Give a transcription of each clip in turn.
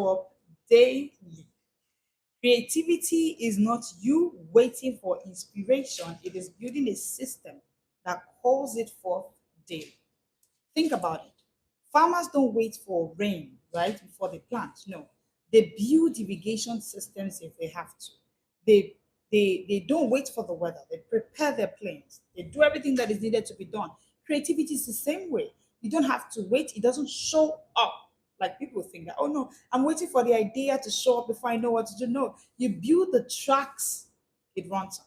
show up daily. Creativity is not you waiting for inspiration, it is building a system that calls it forth daily. Think about it. Farmers don't wait for rain, right, before they plant. No, they build irrigation systems if they have to. They they don't wait for the weather. They prepare their planes. They do everything that is needed to be done. Creativity is the same way. You don't have to wait. It doesn't show up like people think that. Oh no, I'm waiting for the idea to show up before I know what to do. No, you build the tracks it runs on.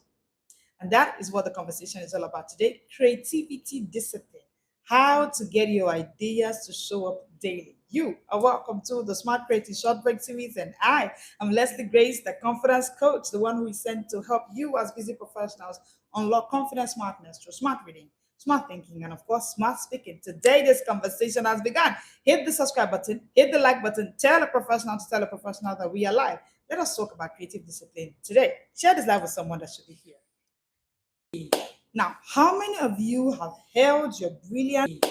And that is what the conversation is all about today: creativity discipline. How to get your ideas to show up daily. You are welcome to the Smart Creative Short Break Series, and I am Leslie Grace, the confidence coach, the one who is sent to help you as busy professionals unlock confidence smartness through smart reading, smart thinking, and of course, smart speaking. Today, this conversation has begun. Hit the subscribe button, hit the like button, tell a professional to tell a professional that we are live. Let us talk about creative discipline today. Share this live with someone that should be here. Now, how many of you have held your brilliant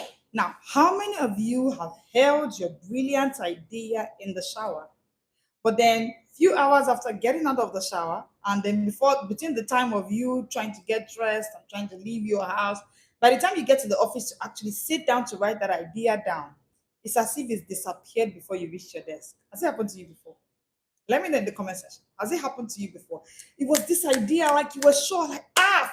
how many of you have held your brilliant idea in the shower, but then few hours after getting out of the shower, and then before between the time of you trying to get dressed and trying to leave your house, by the time you get to the office to actually sit down to write that idea down, it's as if it's disappeared before you reach your desk. Has it happened to you before? Let me know in the comment section. Has it happened to you before? It was this idea, like you were sure, like,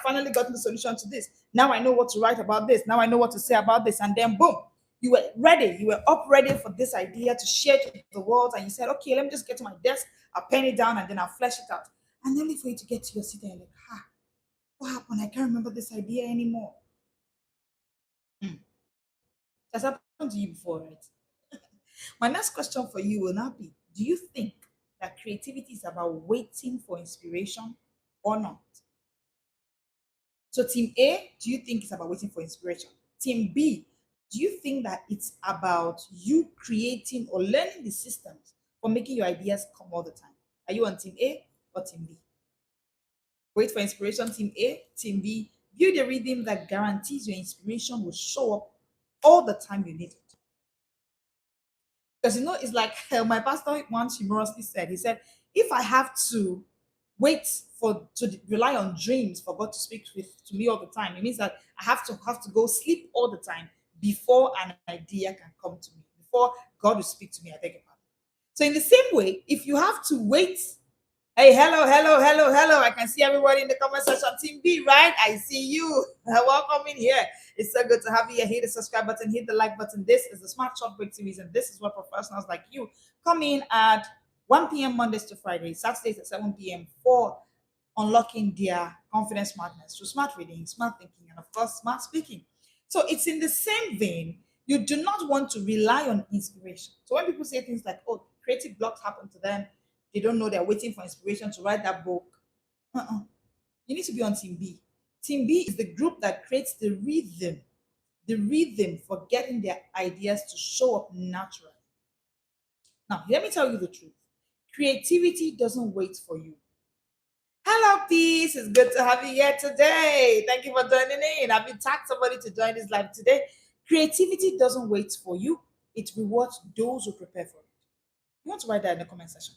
finally gotten the solution to this. Now I know what to write about this. Now I know what to say about this. And then boom, you were ready. You were up ready for this idea to share to the world. And you said, okay, let me just get to my desk, I'll pen it down, and then I'll flesh it out. And then for you to get to your seat and you're like, what happened? I can't remember this idea anymore. That's happened to you before, right? My next question for you will now be: do you think that creativity is about waiting for inspiration or not? So, team A, do you think it's about waiting for inspiration? Team B, do you think that it's about you creating or learning the systems for making your ideas come all the time? Are you on team A or team B? Wait for inspiration, team A. Team B, build a rhythm that guarantees your inspiration will show up all the time you need it. Because it's like my pastor once humorously said, he said, if I have to wait to rely on dreams for God to speak to me all the time, it means that I have to go sleep all the time before an idea can come to me, before God will speak to me. I beg your pardon. So in the same way, if you have to wait, hey, hello, hello, hello, hello. I can see everybody in the comment section. Team B, right? I see you. Welcome in here. It's so good to have you here. Hit the subscribe button, hit the like button. This is the Smart Short Break Series, and this is where professionals like you come in at 1 p.m. Mondays to Fridays, Saturdays at 7 p.m. for unlocking their confidence smartness through smart reading, smart thinking, and of course, smart speaking. So it's in the same vein. You do not want to rely on inspiration. So when people say things like, oh, creative blocks happen to them, they don't know they're waiting for inspiration to write that book. You need to be on team B. Team B is the group that creates the rhythm for getting their ideas to show up naturally. Now, let me tell you the truth. Creativity doesn't wait for you. Hello, peace. It's good to have you here today. Thank you for joining in. I've been tagged somebody to join this live today. Creativity doesn't wait for you. It rewards those who prepare for it. You want to write that in the comment section.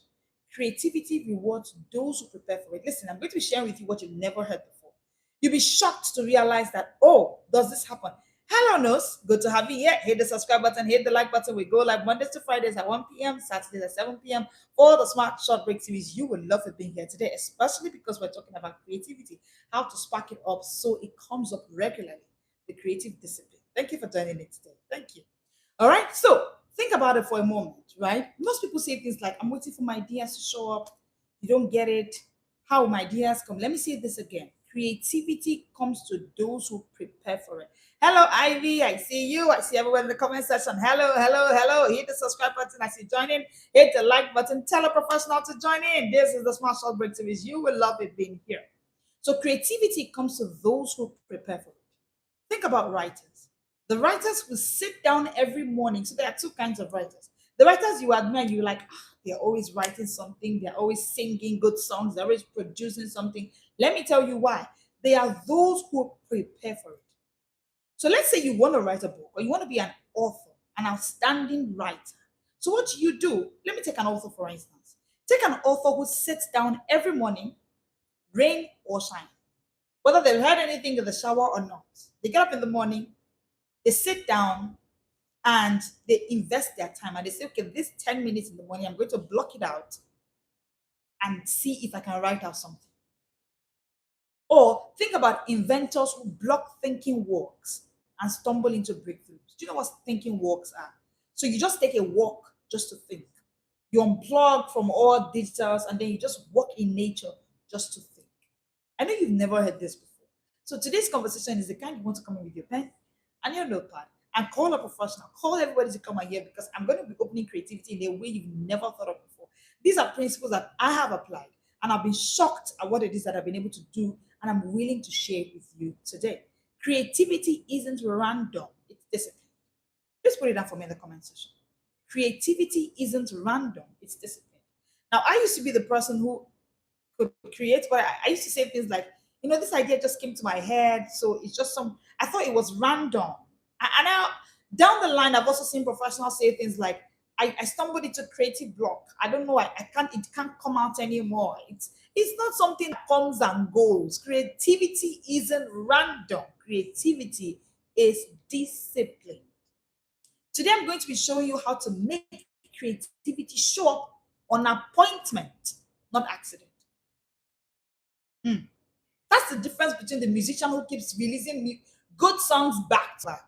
Creativity rewards those who prepare for it. Listen, I'm going to be sharing with you what you've never heard before. You'll be shocked to realize that, oh, does this happen? Hello, Nose. Good to have you here. Hit the subscribe button, hit the like button. We go live Mondays to Fridays at 1 p.m., Saturdays at 7 p.m. for the Smart Short Break Series. You will love it being here today, especially because we're talking about creativity, how to spark it up so it comes up regularly, the creative discipline. Thank you for joining me today. Thank you. All right, so think about it for a moment, right? Most people say things like, I'm waiting for my ideas to show up. You don't get it. How my ideas come. Let me say this again. Creativity comes to those who prepare for it. Hello, Ivy. I see you. I see everyone in the comment section. Hello, hello, hello. Hit the subscribe button as you join in. Hit the like button. Tell a professional to join in. This is the Smart Short Break Series. You will love it being here. So creativity comes to those who prepare for it. Think about writers. The writers will sit down every morning. So there are two kinds of writers. The writers you admire, you're like, they're always writing something. They're always singing good songs. They're always producing something. Let me tell you why. They are those who prepare for it. So let's say you want to write a book or you want to be an author, an outstanding writer. So what do you do? Let me take an author, for instance. Take an author who sits down every morning, rain or shine, whether they've heard anything in the shower or not. They get up in the morning, they sit down, and they invest their time and they say, okay, this 10 minutes in the morning, I'm going to block it out and see if I can write out something. Or think about inventors who block thinking walks and stumble into breakthroughs. Do you know what thinking walks are? So you just take a walk just to think. You unplug from all digitals and then you just walk in nature just to think. I know you've never heard this before. So today's conversation is the kind you want to come in with your pen and your notepad and call a professional. Call everybody to come and hear because I'm going to be opening creativity in a way you've never thought of before. These are principles that I have applied and I've been shocked at what it is that I've been able to do and I'm willing to share it with you today. Creativity isn't random, it's discipline. Please put it down for me in the comment section. Creativity isn't random, it's discipline. Now, I used to be the person who could create, but I used to say things like, this idea just came to my head. So it's just I thought it was random. And now, down the line, I've also seen professionals say things like, I stumbled into creative block. I don't know, it can't come out anymore. It's not something that comes and goes. Creativity isn't random. Creativity is discipline. Today, I'm going to be showing you how to make creativity show up on appointment, not accident. That's the difference between the musician who keeps releasing good songs back to back.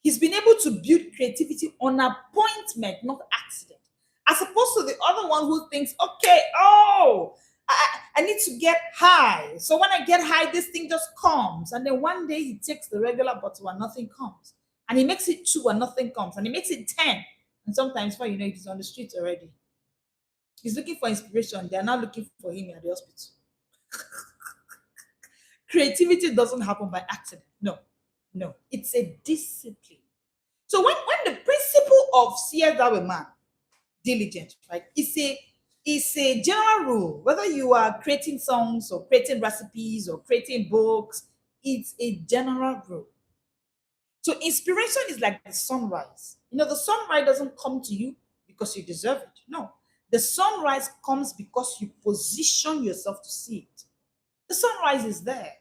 He's been able to build creativity on appointment, not accident. As opposed to the other one who thinks, okay, I need to get high. So when I get high, this thing just comes. And then one day he takes the regular bottle and nothing comes. And he makes it 2 and nothing comes. And he makes it 10. And sometimes, before you know, he's on the street already. He's looking for inspiration. They're not looking for him at the hospital. Creativity doesn't happen by accident. No, it's a discipline. So when the principle of seest thou a man diligent, right? It's a general rule. Whether you are creating songs or creating recipes or creating books, it's a general rule. So inspiration is like the sunrise. The sunrise doesn't come to you because you deserve it. No, the sunrise comes because you position yourself to see it. The sunrise is there,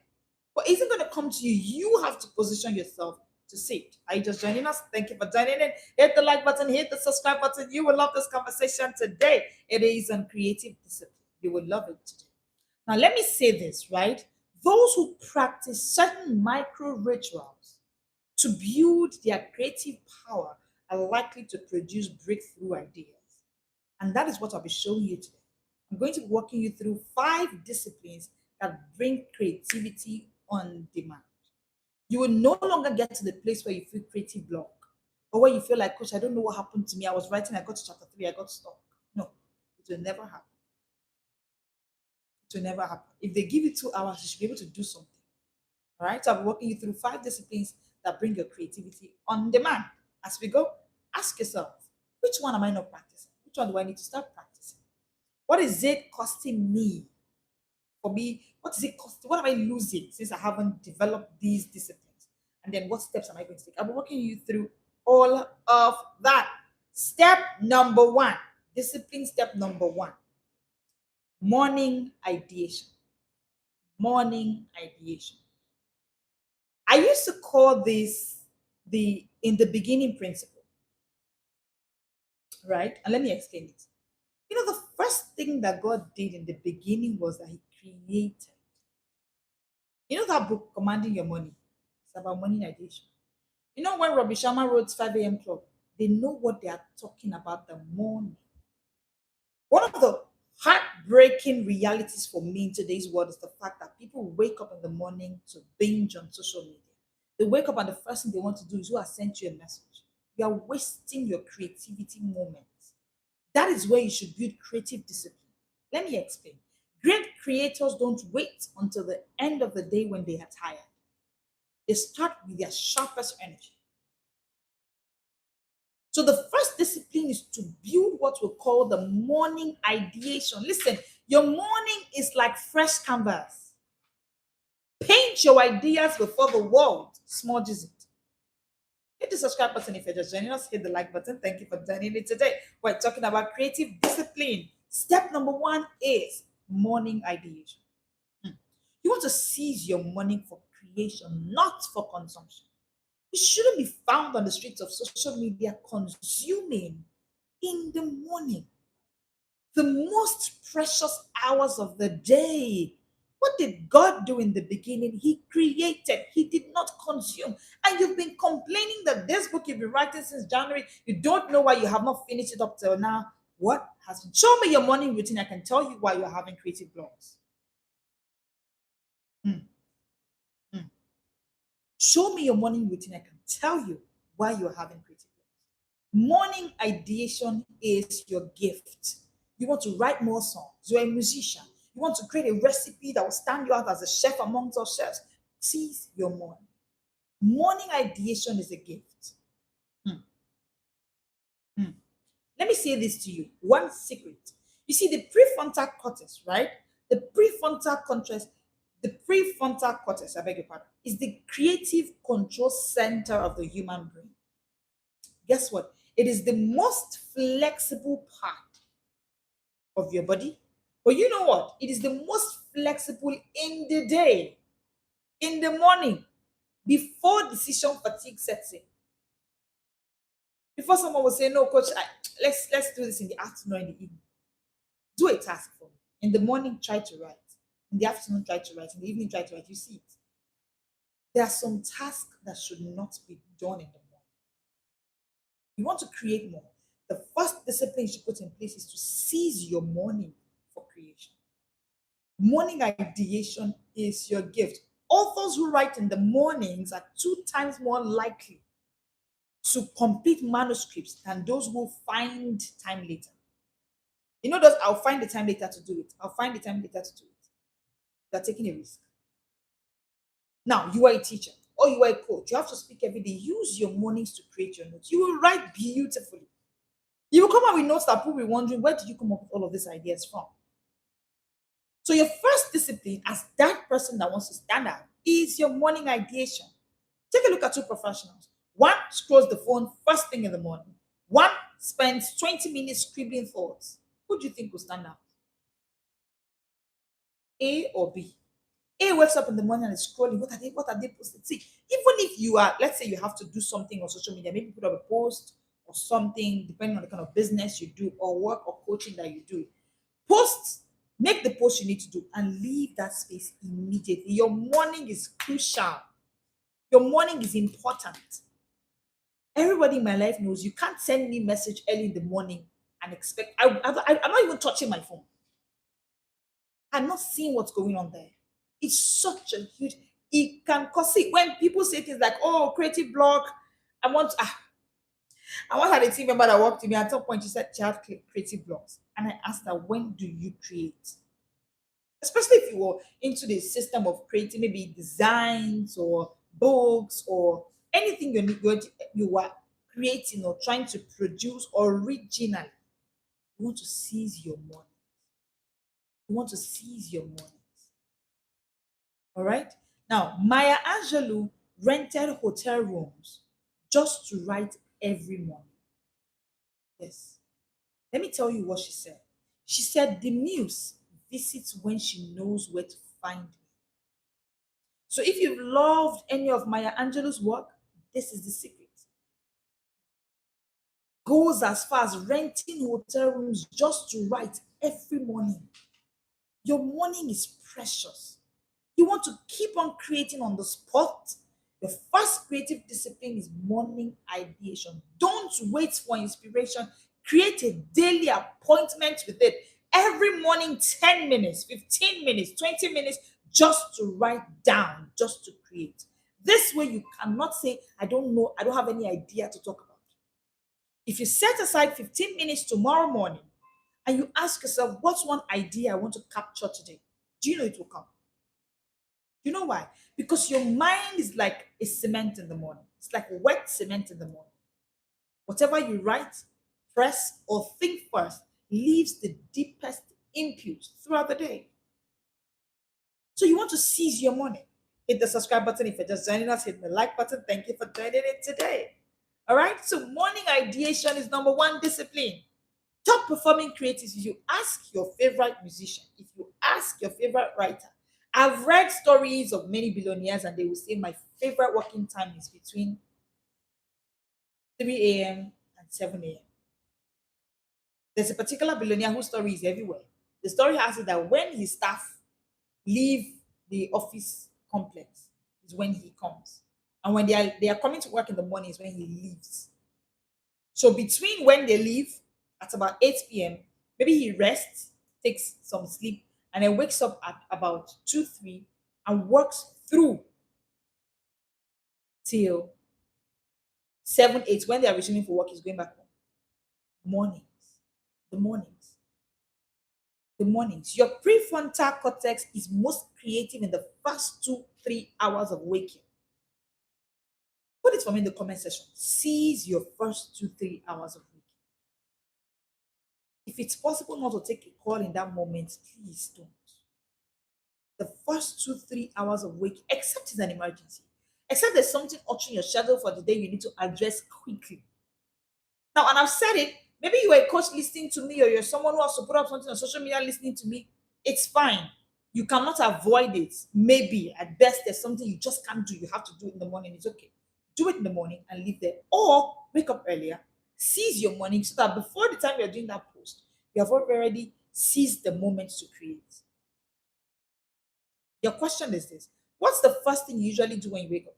but it isn't going to come to you. You have to position yourself to see it. Are you just joining us? Thank you for joining in. Hit the like button, hit the subscribe button. You will love this conversation today. It is on creative discipline. You will love it today. Now, let me say this, right? Those who practice certain micro rituals to build their creative power are likely to produce breakthrough ideas. And that is what I'll be showing you today. I'm going to be walking you through 5 disciplines that bring creativity on demand. You will no longer get to the place where you feel creative block or where you feel like, Coach, I don't know what happened to me. I was writing, I got to chapter 3, I got stuck. No, it will never happen. It will never happen. If they give you 2 hours, you should be able to do something. All right. So I'll be walking you through 5 disciplines that bring your creativity on demand. As we go, ask yourself, which one am I not practicing? Which one do I need to start practicing? What is it costing me? For me, what is it costing? What am I losing since I haven't developed these disciplines? And then what steps am I going to take? I'll be walking you through all of that. Step number 1, discipline step number 1, morning ideation. Morning ideation. I used to call this the in the beginning principle, right? And let me explain it. The first thing that God did in the beginning was that He created. That book, Commanding Your Money? It's about money ideation. When Robbie Sharma wrote 5 a.m. Club, they know what they are talking about the morning. One of the heartbreaking realities for me in today's world is the fact that people wake up in the morning to binge on social media. They wake up and the first thing they want to do is who has sent you a message. You are wasting your creativity moments. That is where you should build creative discipline. Let me explain. Great creators don't wait until the end of the day when they are tired. They start with their sharpest energy. So the first discipline is to build what we call the morning ideation. Listen, your morning is like fresh canvas. Paint your ideas before the world smudges it. Hit the subscribe button if you're just joining us. Hit the like button. Thank you for joining me today. We're talking about creative discipline. Step number one is morning ideation. Hmm. You want to seize your morning for creation, not for consumption. You shouldn't be found on the streets of social media consuming in the morning, the most precious hours of the day. What did God do in the beginning? He created, He did not consume. And you've been complaining that this book you've been writing since January, you don't know why you have not finished it up till now. What has been? Show me your morning routine. I can tell you why you're having creative blocks. Hmm, hmm. Show me your morning routine. I can tell you why you're having creative blocks. Morning ideation is your gift. You want to write more songs. You're a musician. You want to create a recipe that will stand you out as a chef amongst all chefs. Seize your morning. Morning ideation is a gift. Hmm, hmm. Let me say this to you. One secret. You see, the prefrontal cortex, right? The prefrontal cortex, I beg your pardon, is the creative control center of the human brain. Guess what? It is the most flexible part of your body. But you know what? It is the most flexible in the day, in the morning, before decision fatigue sets in. Before someone will say, "No, coach, let's do this in the afternoon or in the evening." Do a task for me. In the morning, try to write. In the afternoon, try to write. In the evening, try to write. You see it. There are some tasks that should not be done in the morning. You want to create more. The first discipline you should put in place is to seize your morning for creation. Morning ideation is your gift. Authors who write in the mornings are 2 times more likely to complete manuscripts than those who find time later. You know, those I'll find the time later to do it. I'll find the time later to do it. They're taking a risk. Now, you are a teacher or you are a coach. You have to speak every day. Use your mornings to create your notes. You will write beautifully. You will come up with notes that people will be wondering, where did you come up with all of these ideas from? So your first discipline as that person that wants to stand out is your morning ideation. Take a look at two professionals. One scrolls the phone first thing in the morning. One spends 20 minutes scribbling thoughts. Who do you think will stand out? A or B? A wakes up in the morning and is scrolling. What are they posting? See, even if you are, let's say you have to do something on social media, maybe put up a post or something, depending on the kind of business you do, or work or coaching that you do. Post, make the post you need to do, and leave that space immediately. Your morning is crucial. Your morning is important. Everybody in my life knows you can't send me message early in the morning and expect. I'm not even touching my phone. I'm not seeing what's going on there. It's such a huge. It can cause it when people say things like, "Oh, creative block." I want. I once had a team member that worked with me. At some point, she said she had creative blocks, and I asked her, "When do you create?" Especially if you were into the system of creating maybe designs or books or anything you are creating or trying to produce originally. You want to seize your morning. You want to seize your mornings. All right. Now, Maya Angelou rented hotel rooms just to write every morning. Yes. Let me tell you what she said. She said, "The muse visits when she knows where to find me." So if you've loved any of Maya Angelou's work, this is the secret. Goes as far as renting hotel rooms just to write every morning. Your morning is precious. You want to keep on creating on the spot. The first creative discipline is morning ideation. Don't wait for inspiration. Create a daily appointment with it. Every morning, 10 minutes, 15 minutes, 20 minutes, just to write down, just to create. This way, you cannot say, "I don't know, I don't have any idea to talk about." If you set aside 15 minutes tomorrow morning and you ask yourself, "What's one idea I want to capture today?" Do you know it will come? You know why? Because your mind is like a cement in the morning. It's like wet cement in the morning. Whatever you write, press, or think first leaves the deepest input throughout the day. So you want to seize your morning. Hit the subscribe button if you're just joining us. Hit the like button. Thank you for joining in today. All right. So morning ideation is number one discipline. Top performing creatives, if you ask your favorite musician, if you ask your favorite writer, I've read stories of many billionaires and they will say my favorite working time is between 3 a.m. and 7 a.m. There's a particular billionaire whose story is everywhere. The story has it that when his staff leave the office complex is when he comes. And when they are coming to work in the morning is when he leaves. So between when they leave at about 8 p.m., maybe he rests, takes some sleep, and then wakes up at about 2, 3 and works through till 7, 8. When they are resuming for work, he's going back home. Mornings. The mornings. The mornings. Your prefrontal cortex is most creative in the first 2, 3 hours of waking. Put it for me in the comment section. Seize your first 2, 3 hours of waking. If it's possible not to take a call in that moment, please don't. The first 2, 3 hours of wake, except it's an emergency, except there's something altering your schedule for the day you need to address quickly. Now, and I've said it, maybe you're a coach listening to me or you're someone who has to put up something on social media listening to me. It's fine. You cannot avoid it. Maybe at best there's something you just can't do. You have to do it in the morning. It's okay. Do it in the morning and leave there. Or wake up earlier, seize your morning so that before the time you're doing that post, you have already seized the moment to create. Your question is this: what's the first thing you usually do when you wake up?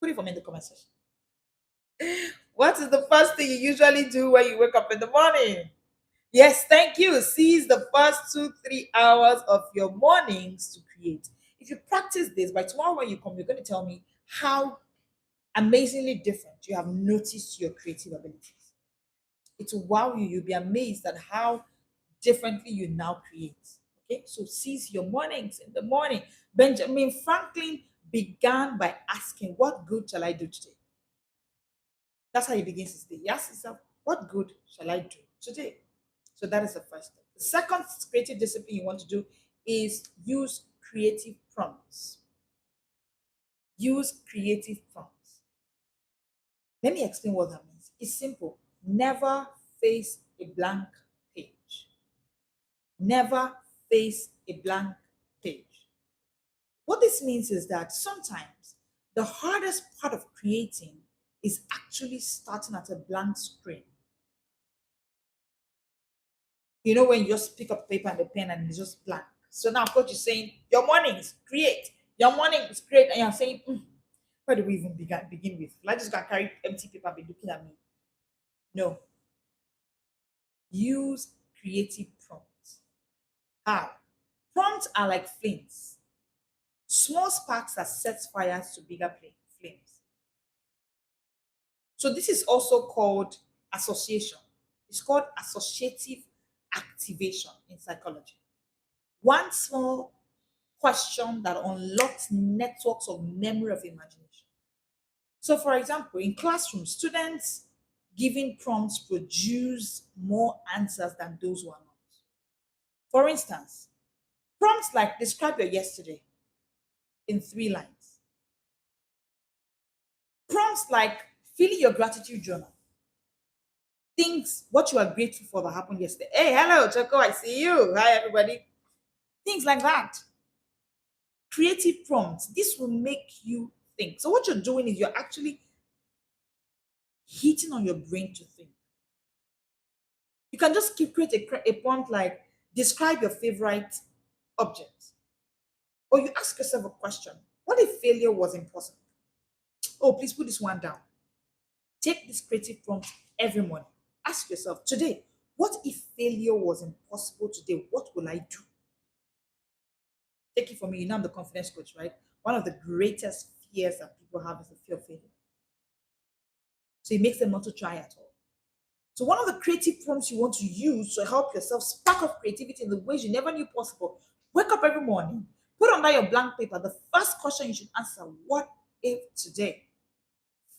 Put it for me in the comment section. What is the first thing you usually do when you wake up in the morning? Yes, thank you. Seize the first 2, 3 hours of your mornings to create. If you practice this, by tomorrow when you come, you're going to tell me how amazingly different you have noticed your creative abilities. It will wow you. You'll be amazed at how differently you now create. Okay, so seize your mornings in the morning. Benjamin Franklin began by asking, what good shall I do today? That's how he begins his day. He asks himself, what good shall I do today? So that is the first step. The second creative discipline you want to do is use creative prompts. Use creative prompts. Let me explain what that means. It's simple. Never face a blank page. Never face a blank page. What this means is that sometimes the hardest part of creating is actually starting at a blank screen. You know, when you just pick up paper and the pen and it's just blank. So now coach is saying, your mornings, create. Your mornings, create. And you're saying, where do we even begin with? Like just gonna carry empty paper and be looking at me. No. Use creative prompts. How? Prompts are like flames. Small sparks that set fires to bigger flames. So this is also called association. It's called associative activation in psychology. One small question that unlocks networks of memory of imagination. So, for example, in classrooms, students giving prompts produce more answers than those who are not. For instance, prompts like describe your yesterday in 3 lines. Prompts like fill your gratitude journal. Things what you are grateful for that happened yesterday. Hey, hello, Choco, I see you. Hi, everybody. Things like that. Creative prompts. This will make you think. So, what you're doing is you're actually hitting on your brain to think. You can just create a prompt like describe your favorite object. Or you ask yourself a question. What if failure was impossible? Oh, please put this one down. Take this creative prompt every morning. Ask yourself today, what if failure was impossible today? What will I do? Take it from me. You know I'm the confidence coach, right? One of the greatest fears that people have is the fear of failure. So it makes them not to try at all. So one of the creative prompts you want to use to help yourself spark up creativity in the ways you never knew possible. Wake up every morning, put under your blank paper the first question you should answer: what if today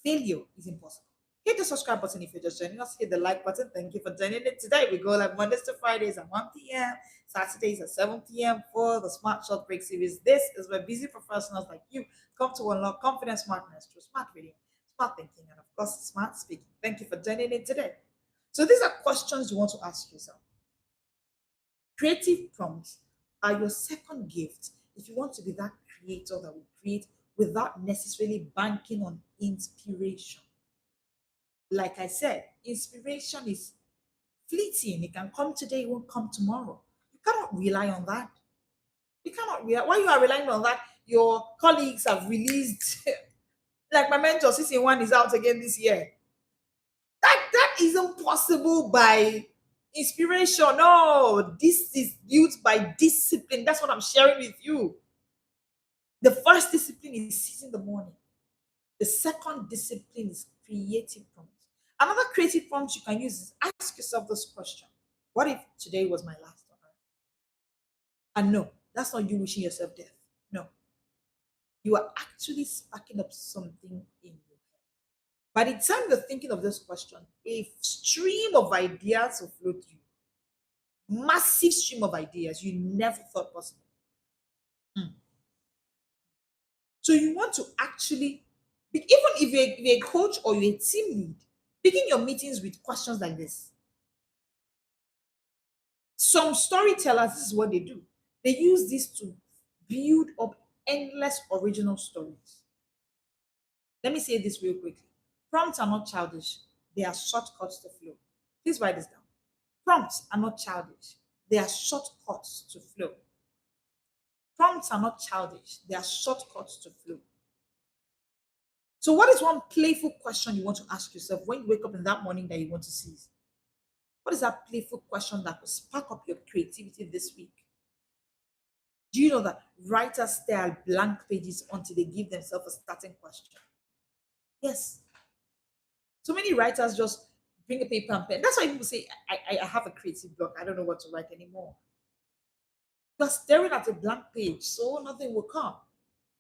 failure is impossible? Hit the subscribe button if you're just joining us. Hit the like button. Thank you for joining it today. We go like Mondays to Fridays at 1 p.m., Saturdays at 7 p.m. for the Smart Short Break series. This is where busy professionals like you come to unlock confidence smartness through smart video. smart thinking, and of course, smart speaking. Thank you for joining in today. So these are questions you want to ask yourself. Creative prompts are your second gift if you want to be that creator that will create without necessarily banking on inspiration. Like I said, inspiration is fleeting. It can come today, it won't come tomorrow. You cannot rely on that. You cannot rely. While you are relying on that, your colleagues have released, like my mentor, season one is out again this year. That isn't possible by inspiration. No, this is built by discipline. That's what I'm sharing with you. The first discipline is seizing the morning. The second discipline is creative prompts. Another creative prompt you can use is ask yourself this question: what if today was my last on earth? And no, that's not you wishing yourself death. No, you are actually sparking up something in you. By the time you're thinking of this question, a stream of ideas will flow to you. Massive stream of ideas you never thought possible. Hmm. So you want to actually, even if you're a coach or you're a team lead, begin your meetings with questions like this. Some storytellers, this is what they do. They use this to build up endless original stories. Let me say this real quickly. Prompts are not childish. They are shortcuts to flow. Please write this down. Prompts are not childish. They are shortcuts to flow. Prompts are not childish. They are shortcuts to flow. So, what is one playful question you want to ask yourself when you wake up in that morning that you want to seize? What is that playful question that will spark up your creativity this week? Do you know that writers stare at blank pages until they give themselves a starting question? Yes. So many writers just bring a paper and pen. That's why people say, I have a creative block. I don't know what to write anymore. You're staring at a blank page, so nothing will come.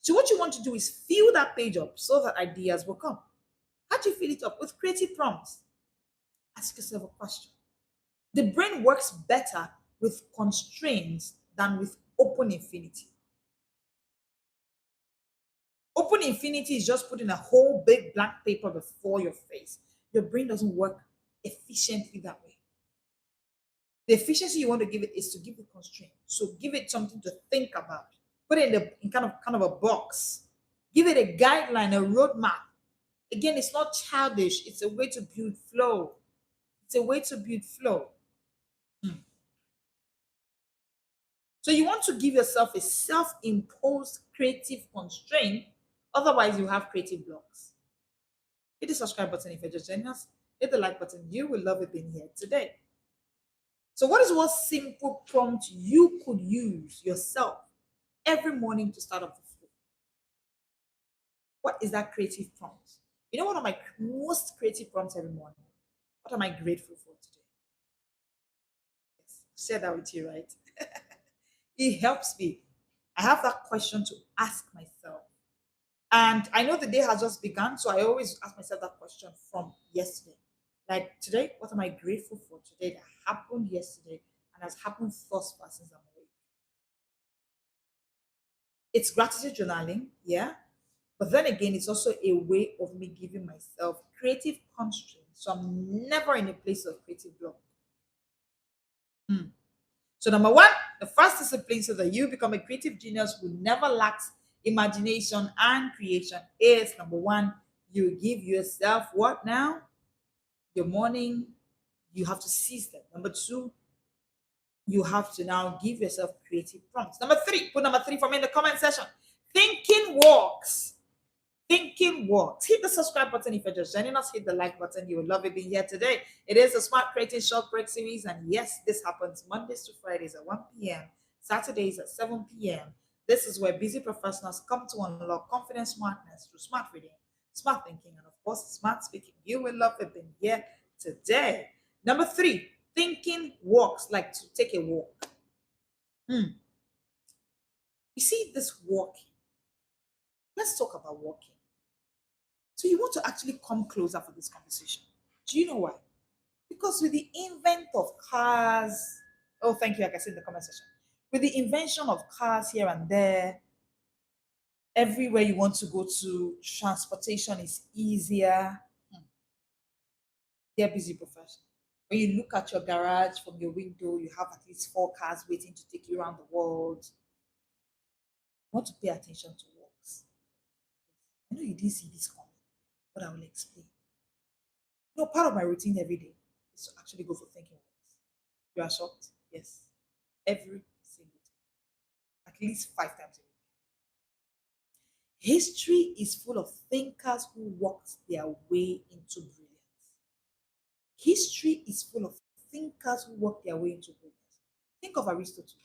So what you want to do is fill that page up so that ideas will come. How do you fill it up? With creative prompts. Ask yourself a question. The brain works better with constraints than with open infinity. Open infinity is just putting a whole big blank paper before your face. Your brain doesn't work efficiently that way. The efficiency you want to give it is to give it constraint. So give it something to think about. Put it in kind of a box. Give it a guideline, a roadmap. Again, it's not childish. It's a way to build flow. It's a way to build flow. Hmm. So you want to give yourself a self-imposed creative constraint. Otherwise, you have creative blocks. Hit the subscribe button if you're just joining us. Hit the like button. You will love it being here today. So what is one simple prompt you could use yourself every morning to start off the flow? What is that creative prompt? You know, one of my most creative prompts every morning. What am I grateful for today? Yes, share that with you, right? It helps me. I have that question to ask myself. And I know the day has just begun, so I always ask myself that question from yesterday. Like today, what am I grateful for today that happened yesterday and has happened thus far since I'm awake? It's gratitude journaling, yeah. But then again, it's also a way of me giving myself creative constraints. So I'm never in a place of creative block. Hmm. So number one, the first discipline so that you become a creative genius who never lacks imagination and creation is number one, you give yourself what now? Your morning, you have to seize them. Number two, you have to now give yourself creative prompts. Number three, put number three for me in the comment section. Thinking walks. Thinking works. Hit the subscribe button if you're just joining us. Hit the like button. You will love it being here today. It is a Smart Creating Short Break series. And yes, this happens Mondays to Fridays at 1 p.m., Saturdays at 7 p.m. This is where busy professionals come to unlock confidence smartness through smart reading, smart thinking, and of course, smart speaking. You will love it being here today. Number three, thinking walks, like to take a walk. You see, this walking. Let's talk about walking. So you want to actually come closer for this conversation. Do you know why? Because with the invent of cars, oh, thank you, like I said in the comment section, with the invention of cars here and there, Everywhere you want to go to, transportation is easier. They're busy professional. When you look at your garage from your window, you have at least four cars waiting to take you around the world. You want to pay attention to walks. I know you didn't see this coming, but I will explain. Part of my routine every day is to actually go for thinking walks. You are shocked? Yes. Every single day. At least 5 times a week. History is full of thinkers who walked their way into brilliance. History is full of thinkers who walked their way into brilliance. Think of Aristotle.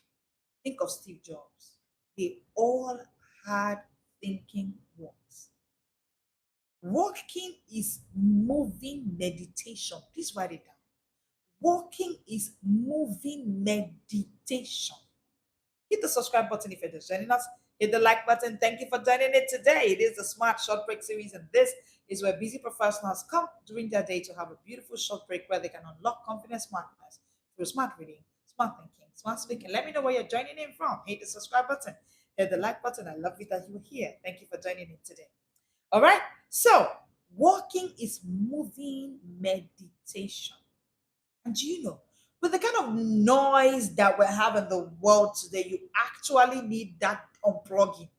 Think of Steve Jobs. They all had thinking walks. Walking is moving meditation. Please write it down. Walking is moving meditation. Hit the subscribe button if you're just joining us. Hit the like button. Thank you for joining it today. It is the Smart Short Break series, and this is where busy professionals come during their day to have a beautiful short break where they can unlock confidence smartness through smart reading, smart thinking, smart speaking. Let me know where you're joining in from. Hit the subscribe button. Hit the like button. I love it that you're here. Thank you for joining in today. All right. So, walking is moving meditation. And do you know, with the kind of noise that we have in the world today, you actually need that unplugging.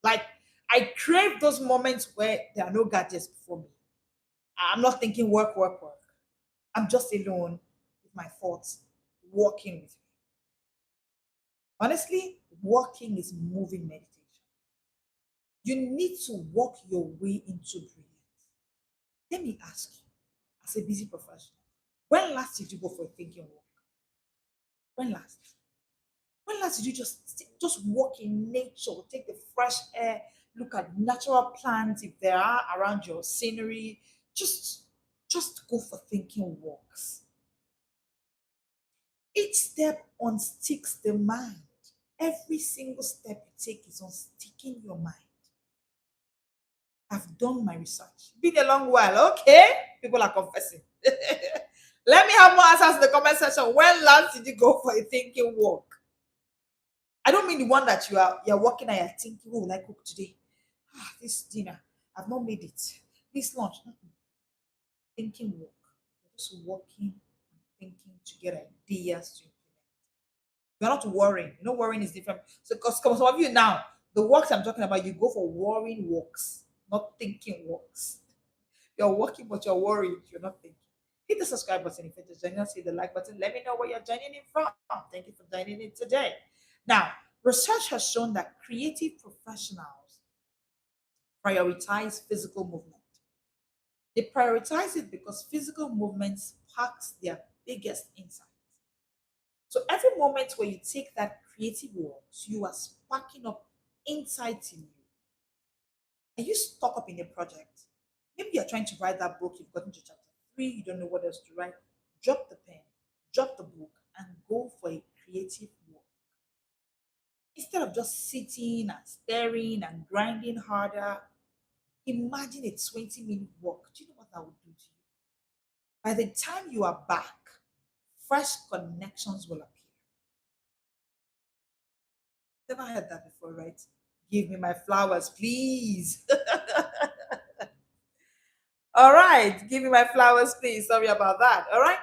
Like, I crave those moments where there are no gadgets before me. I'm not thinking work, work, work. I'm just alone with my thoughts, walking with me. Honestly, walking is moving meditation. You need to walk your way into brilliance. Let me ask you, as a busy professional, when last did you go for a thinking walk? When last? When last did you just walk in nature, take the fresh air, look at natural plants if there are around your scenery? Just just go for thinking walks. Each step unsticks the mind. Every single step you take is unsticking your mind. I've done my research. Been a long while, okay? People are confessing. Let me have more answers in the comment section. When last did you go for a thinking walk? I don't mean the one that you're walking and you're thinking, what will I cook today? This dinner, I've not made it. This lunch, thinking walk. You're just walking and thinking to get ideas to implement. You're not worrying. Worrying is different. So, because some of you now, the walks I'm talking about, you go for worrying walks, not thinking walks. You're walking, but you're worried. You're not thinking. Hit the subscribe button if you're just joining us. Hit the like button. Let me know where you're joining in from. Thank you for joining in today. Now, research has shown that creative professionals prioritize physical movement. They prioritize it because physical movement sparks their biggest insights. So every moment where you take that creative walk, you are sparking up insights in you. Are you stuck up in a project? Maybe you're trying to write that book, you've gotten to chapter 3, you don't know what else to write. Drop the pen, drop the book, and go for a creative walk. Instead of just sitting and staring and grinding harder, imagine a 20-minute walk. Do you know what that would do to you? By the time you are back, fresh connections will appear. Never heard that before, right? Give me my flowers, please. All right, give me my flowers, please. Sorry about that. All right.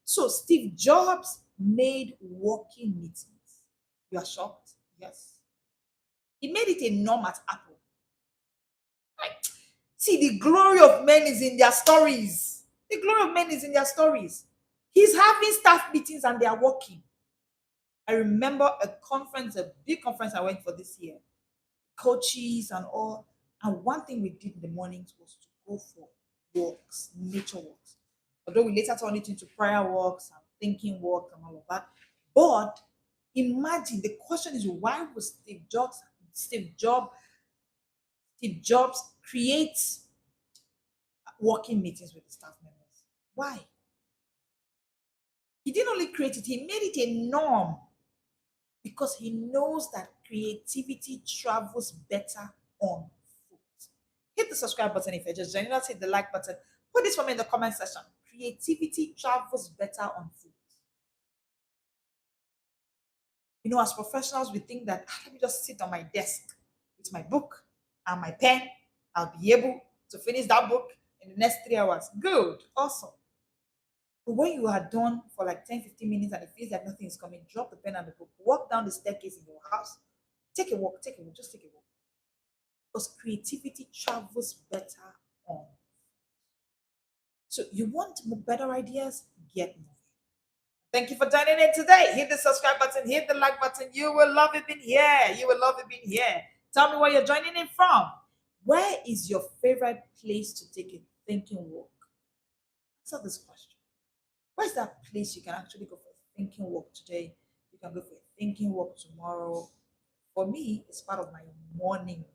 So Steve Jobs made walking meetings. You are shocked? Yes. He made it a norm at Apple. Right. See, the glory of men is in their stories. The glory of men is in their stories. He's having staff meetings and they are working. I remember a conference, a big conference I went for this year, coaches and all. And one thing we did in the mornings was to go for walks, nature walks. Although we later turned it into prayer walks and thinking walks and all of that. But imagine, the question is, why would Steve Jobs create walking meetings with the staff members? Why? He didn't only create it, he made it a norm because he knows that creativity travels better on foot. Hit the subscribe button if you're just joining us. Hit the like button. Put this for me in the comment section. Creativity travels better on foot. As professionals, we think that let me just sit on my desk with my book and my pen, I'll be able to finish that book in the next 3 hours. Good, awesome. But when you are done for like 10, 15 minutes and it feels like nothing is coming, drop the pen and the book, walk down the staircase in your house, take a walk, just take a walk. Because creativity travels better on. So you want better ideas? Get moving. Thank you for joining in today. Hit the subscribe button, hit the like button. You will love it being here. You will love it being here. Tell me where you're joining in from. Where is your favorite place to take a thinking walk? Answer this question. Where's that place you can actually go for a thinking walk today? You can go for a thinking walk tomorrow. For me, it's part of my morning routine.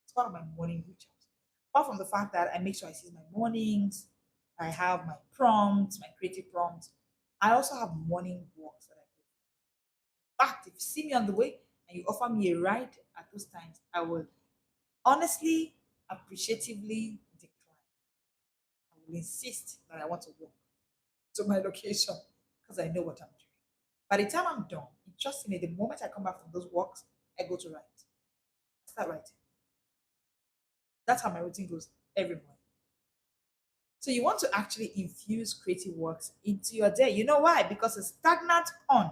It's part of my morning rituals. Apart from the fact that I make sure I see my mornings, I have my prompts, my creative prompts. I also have morning walks that I do. In fact, if you see me on the way and you offer me a ride at those times, I will honestly, appreciatively decline. I will insist that I want to walk to my location because I know what I'm doing. By the time I'm done, trust me, the moment I come back from those walks, I go to write. I start writing. That's how my routine goes every morning. So you want to actually infuse creative works into your day. You know why? Because a stagnant pond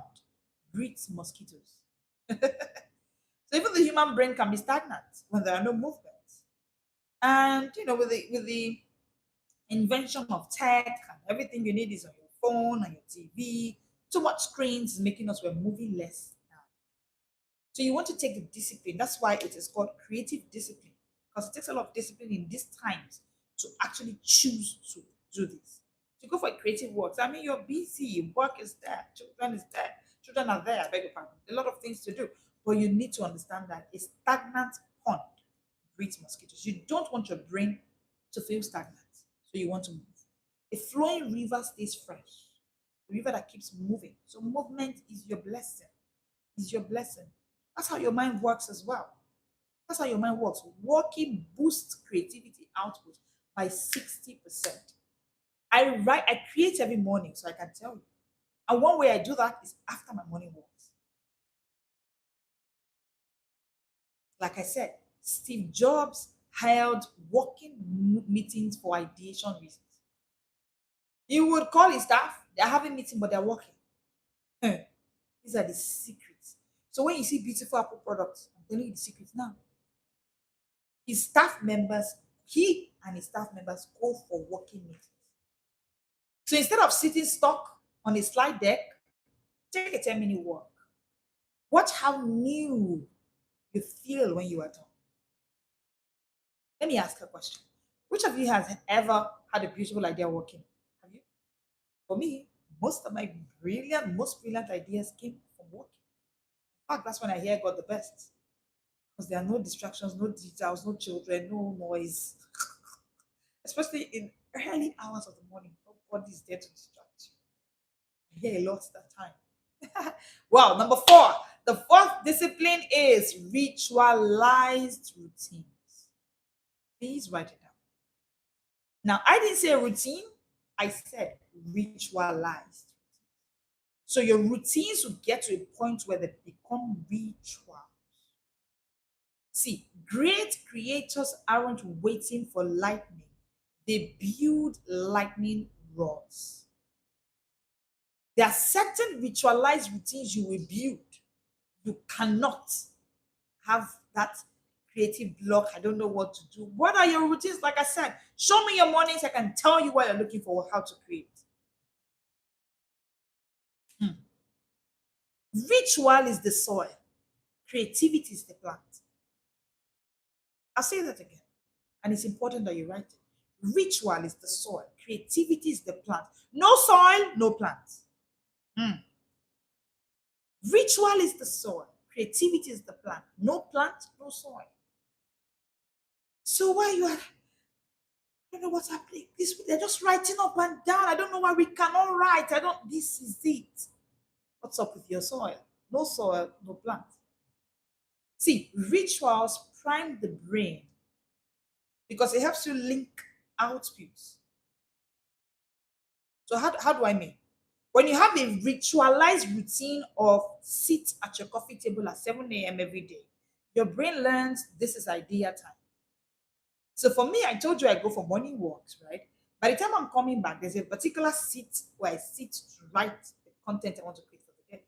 breeds mosquitoes. So even the human brain can be stagnant when there are no movements. And with the invention of tech and everything you need is on your phone and your TV, too much screens is making us we're moving less now. So you want to take the discipline. That's why it is called creative discipline. Because it takes a lot of discipline in these times to actually choose to do this. To go for creative works. I mean, you're busy, work is there, children is there, children are there, I beg your pardon. A lot of things to do. But you need to understand that a stagnant pond breeds mosquitoes. You don't want your brain to feel stagnant. So you want to move. A flowing river stays fresh. A river that keeps moving. So movement is your blessing. Is your blessing. That's how your mind works as well. That's how your mind works. Walking boosts creativity output by 60%. I create every morning, so I can tell you. And one way I do that is after my morning walks. Like I said, Steve Jobs held walking meetings for ideation reasons. He would call his staff, they're having meeting, but they're working. These are the secrets. So when you see beautiful Apple products, I'm telling you the secrets now. His staff members, he and his staff members go for working meetings. So instead of sitting stuck on a slide deck, take a 10-minute walk. Watch how new you feel when you are done. Let me ask a question. Which of you has ever had a beautiful idea working? Have you? For me, most of my most brilliant ideas came from working. In fact, that's when I hear God the best. Because there are no distractions, no details, no children, no noise. Especially in early hours of the morning, nobody's there to distract you. I hear a lot that time. Wow, number 4. The fourth discipline is ritualized routines. Please write it down. Now, I didn't say routine, I said ritualized. So your routines will get to a point where they become ritual. See, great creators aren't waiting for lightning. They build lightning rods. There are certain ritualized routines you will build. You cannot have that creative block. I don't know what to do. What are your routines? Like I said, show me your mornings. I can tell you what you're looking for, how to create. Ritual is the soil. Creativity is the plant. I'll say that again. And it's important that you write it. Ritual is the soil. Creativity is the plant. No soil, no plant. Ritual is the soil. Creativity is the plant. No plant, no soil. So why you are, I don't know what's happening. They're just writing up and down. I don't know why we cannot write. This is it. What's up with your soil? No soil, no plant. See, rituals prime the brain because it helps you link outputs. So how do I mean? When you have a ritualized routine of sit at your coffee table at 7 a.m. every day, your brain learns this is idea time. So for me, I told you I go for morning walks, right? By the time I'm coming back, there's a particular seat where I sit to write the content I want to create for the day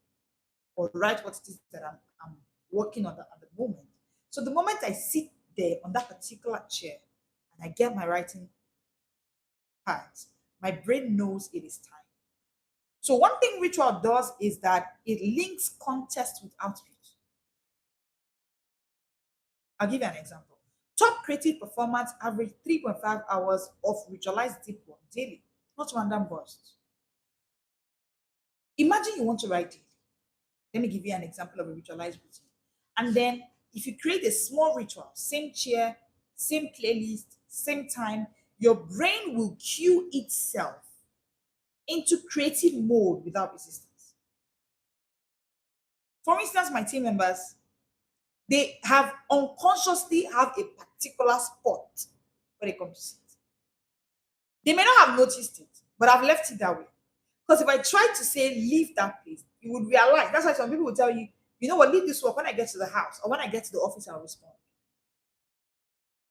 or write what it is that I'm working on at the moment. So the moment I sit there on that particular chair and I get my writing part, my brain knows it is time. So one thing ritual does is that it links context with output. I'll give you an example. Top creative performance average 3.5 hours of ritualized deep work daily, not random bursts. Imagine you want to write daily. Let me give you an example of a ritualized routine. And then if you create a small ritual, same chair, same playlist, same time, your brain will cue itself into creative mode without resistance. For instance, my team members, they have unconsciously have a particular spot when it comes to sit. They may not have noticed it, but I've left it that way. Because if I try to say leave that place, you would realize. That's why some people will tell you, you know what, leave this work when I get to the house or when I get to the office, I'll respond.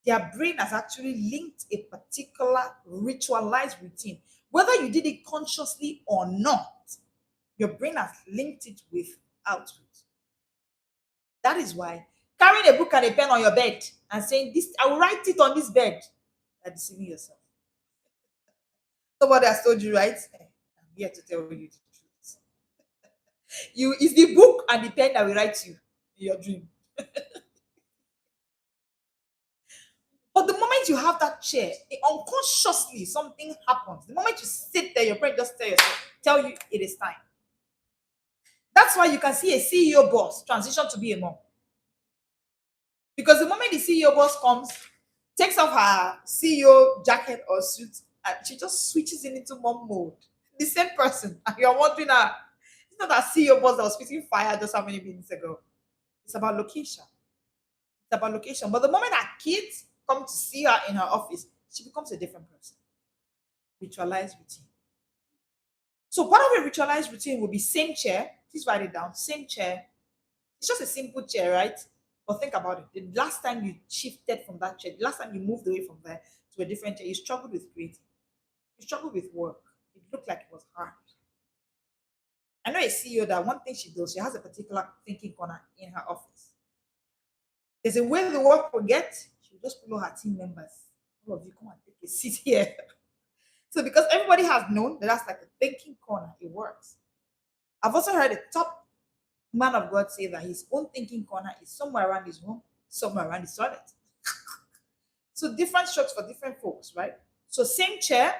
Their brain has actually linked a particular ritualized routine. Whether you did it consciously or not, your brain has linked it with output. That is why carrying a book and a pen on your bed and saying, this, I will write it on this bed, you're deceiving yourself. Somebody has told you, right? I'm here to tell you the truth. You is the book and the pen that will write you in your dream. But the moment you have that chair, unconsciously something happens. The moment you sit there, your brain just tell you it is time. That's why you can see a CEO boss transition to be a mom. Because the moment the CEO boss comes, takes off her CEO jacket or suit, and she just switches into mom mode. The same person. And you're wondering, it's not that CEO boss that was spitting fire just how many minutes ago. It's about location. It's about location. But the moment her kids come to see her in her office, she becomes a different person. Ritualized routine. So part of a ritualized routine will be same chair. Please write it down. Same chair. It's just a simple chair, right? But think about it. The last time you shifted from that chair, the last time you moved away from there to a different chair, you struggled with creating. You struggled with work. It looked like it was hard. I know a CEO that one thing she does, she has a particular thinking corner in her office. There's a way the work will get, she'll just follow her team members. All of you come and take a seat here. So because everybody has known that that's like a thinking corner, it works. I've also heard a top man of God say that his own thinking corner is somewhere around his home, somewhere around his toilet. So different strokes for different folks, right? So same chair,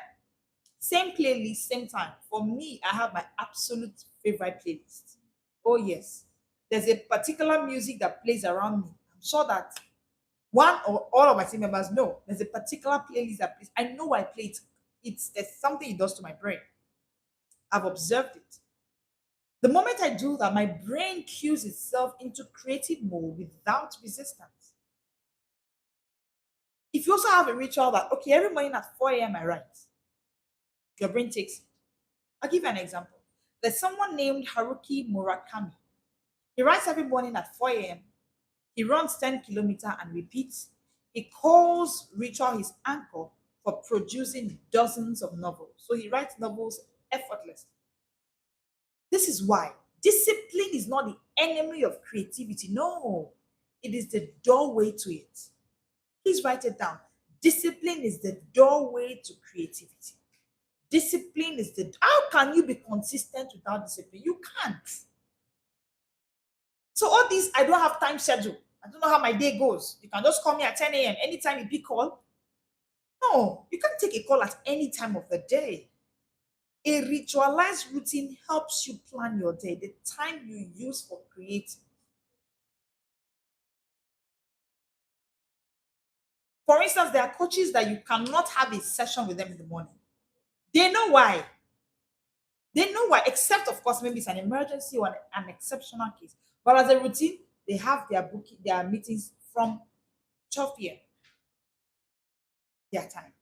same playlist, same time. For me, I have my absolute favorite playlist. Oh yes. There's a particular music that plays around me. I'm sure that one or all of my team members know there's a particular playlist that plays. I know I play it. There's something it does to my brain. I've observed it. The moment I do that, my brain cues itself into creative mode without resistance. If you also have a ritual that, okay, every morning at 4 a.m. I write, your brain takes it. I'll give you an example. There's someone named Haruki Murakami. He writes every morning at 4 a.m. He runs 10 kilometers and repeats. He calls ritual his anchor for producing dozens of novels. So he writes novels effortlessly. This is why discipline is not the enemy of creativity. No, it is the doorway to it. Please write it down. Discipline is the doorway to creativity. Discipline is the. How can you be consistent without discipline? You can't. So all these, I don't have time schedule. I don't know how my day goes. You can just call me at 10 a.m. anytime you pick call. No, you can't take a call at any time of the day. A ritualized routine helps you plan your day, the time you use for creating. For instance, there are coaches that you cannot have a session with them in the morning. They know why. They know why, except of course, maybe it's an emergency or an exceptional case. But as a routine, they have their meetings from 12 p.m. their time.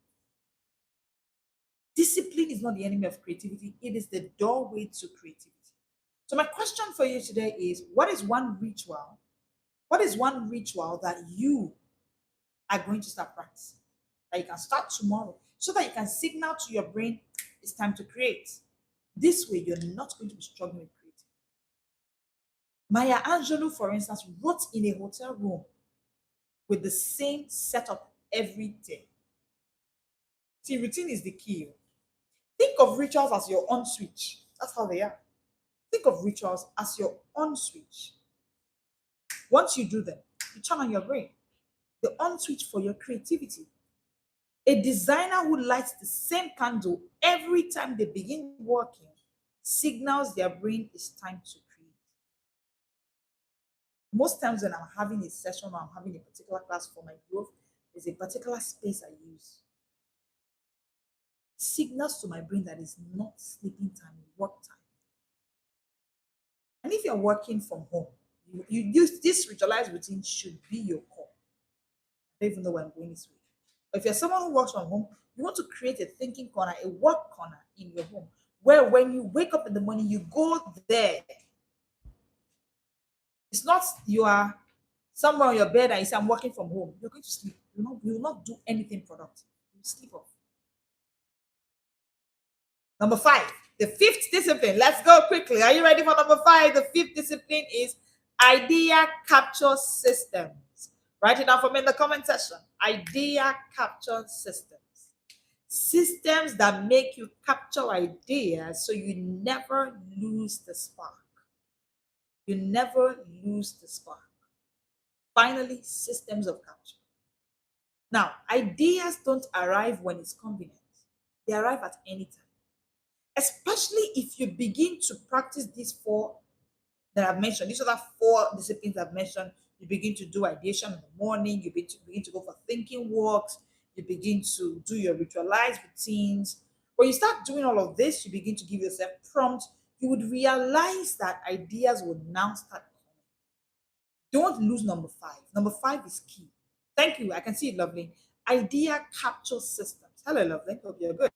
Discipline is not the enemy of creativity, it is the doorway to creativity. So, my question for you today is what is one ritual? What is one ritual that you are going to start practicing? that you can start tomorrow so that you can signal to your brain it's time to create. This way, you're not going to be struggling with creating. Maya Angelou, for instance, wrote in a hotel room with the same setup every day. See, routine is the key. Think of rituals as your on switch. That's how they are. Think of rituals as your on switch. Once you do them, you turn on your brain. The on switch for your creativity. A designer who lights the same candle every time they begin working signals their brain it's time to create. Most times when I'm having a session or I'm having a particular class for my growth, there's a particular space I use. Signals to my brain that is not sleeping time, work time. And if you're working from home, you use this ritualized routine should be your core. I don't even know where I'm going this way. But if you're someone who works from home, you want to create a thinking corner, a work corner in your home, where when you wake up in the morning, you go there. It's not you are somewhere on your bed and you say, I'm working from home. You're going to sleep. You will not do anything productive. You will sleep off. Number 5, the fifth discipline. Let's go quickly. Are you ready for number 5? The fifth discipline is idea capture systems. Write it down for me in the comment section. Idea capture systems. Systems that make you capture ideas so you never lose the spark. You never lose the spark. Finally, systems of capture. Now, ideas don't arrive when it's convenient. They arrive at any time. Especially if you begin to practice these 4 that I've mentioned, these other 4 disciplines I've mentioned. You begin to do ideation in the morning, you begin to go for thinking walks, you begin to do your ritualized routines. When you start doing all of this, you begin to give yourself prompts, you would realize that ideas will now start coming. Don't lose number 5. Number 5 is key. Thank you. I can see it, lovely. Idea capture systems. Hello, lovely. Hope you're good.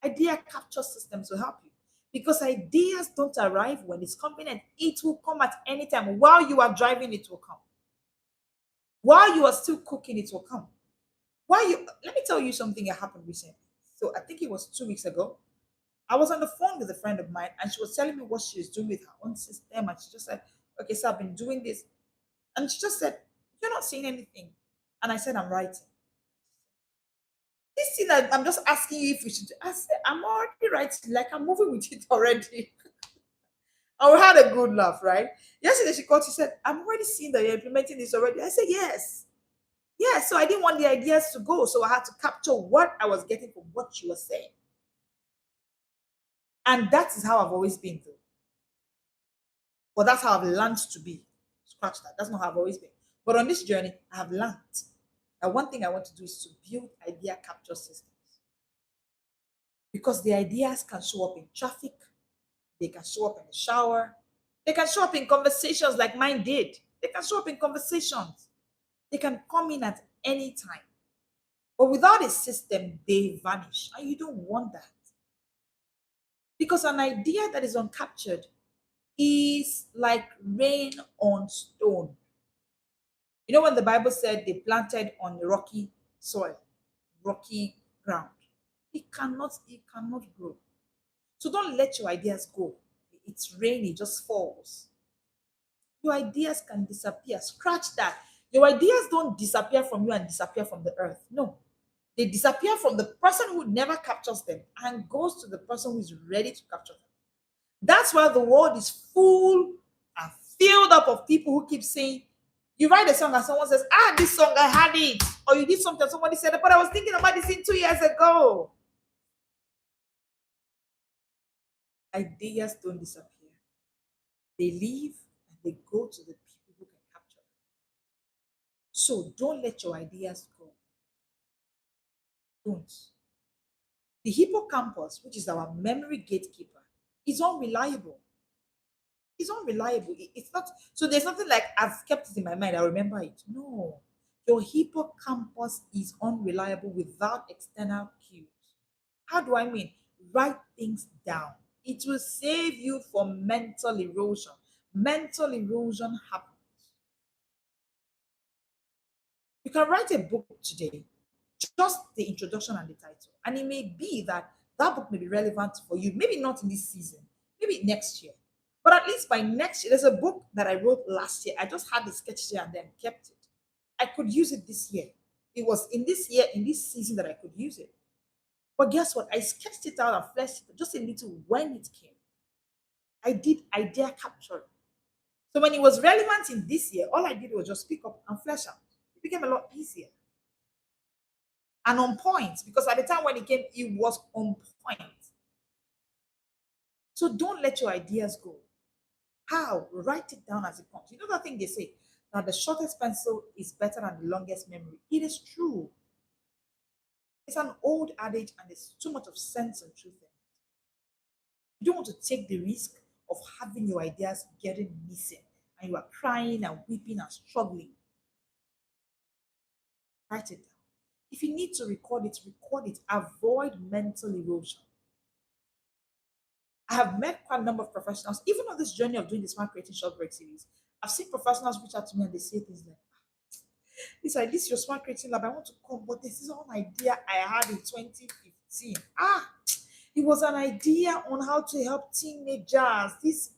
Idea capture systems will help you because ideas don't arrive when it's convenient. It will come at any time. While you are driving, it will come. While you are still cooking, it will come. Let me tell you something that happened recently. So I think it was 2 weeks ago. I was on the phone with a friend of mine and she was telling me what she was doing with her own system. And she just said, okay, so I've been doing this. And she just said, you're not seeing anything. And I said, I'm writing. This thing that I'm just asking you if we should. I said, I'm already writing, like I'm moving with it already. And we had a good laugh, right? Yesterday she called, she said, I'm already seeing that you're implementing this already. I said, yes. Yes. So I didn't want the ideas to go. So I had to capture what I was getting from what she was saying. And that is how I've always been through. But that's how I've learned to be. Scratch that. That's not how I've always been. But on this journey, I have learned. Now, one thing I want to do is to build idea capture systems. Because the ideas can show up in traffic, they can show up in the shower, they can show up in conversations like mine did. They can show up in conversations. They can come in at any time. But without a system, they vanish. And you don't want that. Because an idea that is uncaptured is like rain on stone. You know when the Bible said they planted on rocky soil, rocky ground, it cannot grow. So don't let your ideas go. It's rainy, it just falls. Your ideas can disappear. Scratch that. Your ideas don't disappear from you and disappear from the earth. No. They disappear from the person who never captures them and goes to the person who is ready to capture them. That's why the world is full and filled up of people who keep saying, you write a song and someone says, this song, I had it. Or you did something, somebody said, but I was thinking about this thing 2 years ago. Ideas don't disappear. They leave and they go to the people who can capture them. So don't let your ideas go. Don't. The hippocampus, which is our memory gatekeeper, is unreliable. It's unreliable. It's not. So there's nothing like I've kept it in my mind. I remember it. No. Your hippocampus is unreliable without external cues. How do I mean? Write things down. It will save you from mental erosion. Mental erosion happens. You can write a book today. just the introduction and the title. And it may be that that book may be relevant for you, maybe not in this season, maybe next year. But at least by next year, there's a book that I wrote last year. I just had the sketch here and then kept it. I could use it this year. It was in this year, in this season, that I could use it. But guess what? I sketched it out and fleshed it just a little when it came. I did idea capture. So when it was relevant in this year, all I did was just pick up and flesh out. It became a lot easier and on point because by the time when it came, it was on point. So don't let your ideas go. How? Write it down as it comes. You know that thing they say that the shortest pencil is better than the longest memory. It is true. It's an old adage and there's too much of sense and truth in it. You don't want to take the risk of having your ideas getting missing and you are crying and weeping and struggling. Write it down. If you need to record it, record it. Avoid mental erosion. I have met quite a number of professionals, even on this journey of doing the Smart Creating Short Break series. I've seen professionals reach out to me and they say things like, this is your Smart Creating Lab. I want to come, but this is one idea I had in 2015. It was an idea on how to help teenagers, these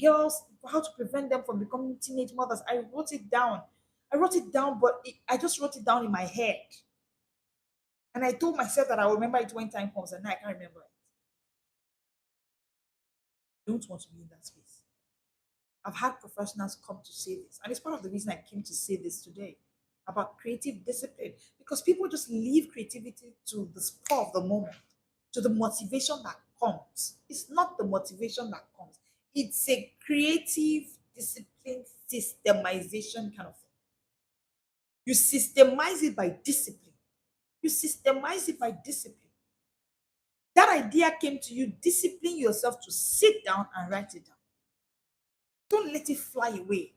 girls, how to prevent them from becoming teenage mothers. I wrote it down. But I just wrote it down in my head. And I told myself that I'll remember it when time comes, and now I can't remember it. I don't want to be in that space. I've had professionals come to say this, and it's part of the reason I came to say this today about creative discipline because people just leave creativity to the spur of the moment, to the motivation that comes. It's not the motivation that comes, it's a creative discipline systemization kind of thing. You systemize it by discipline. You systemize it by discipline. That idea came to you, discipline yourself to sit down and write it down. Don't let it fly away.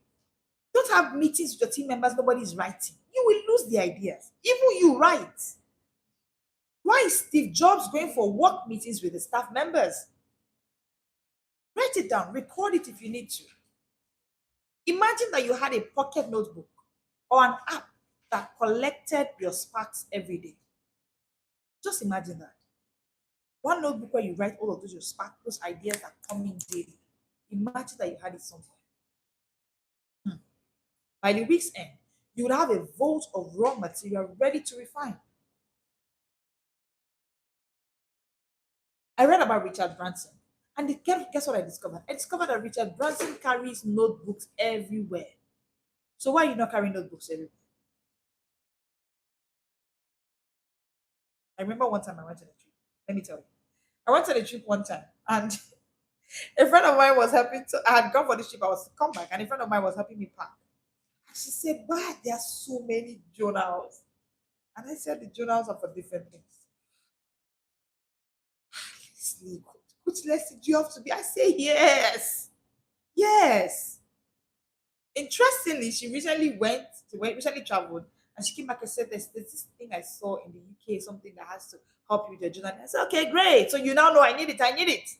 Don't have meetings with your team members, nobody is writing. You will lose the ideas. Even you write. Why is Steve Jobs going for work meetings with the staff members? Write it down, record it if you need to. Imagine that you had a pocket notebook or an app that collected your sparks every day. Just imagine that. One notebook where you write all of those your spark, those ideas that come in daily. Imagine that you had it somewhere. By the week's end, you would have a vault of raw material ready to refine. I read about Richard Branson, and guess what I discovered? I discovered that Richard Branson carries notebooks everywhere. So why are you not carrying notebooks everywhere? I remember one time I went on a trip. Let me tell you. I went on a trip one time, and a friend of mine was helping to. I had gone for this trip. I was to come back, and a friend of mine was helping me pack. And she said, "Why there are so many journals?" And I said, "The journals are for different things." Seriously, coach lesson, do you have to be? I say, yes. Yes. Interestingly, she recently traveled, and she came back and said, there's this thing I saw in the UK, something that has to help you with your journal. And I said, okay, great. So you now know I need it.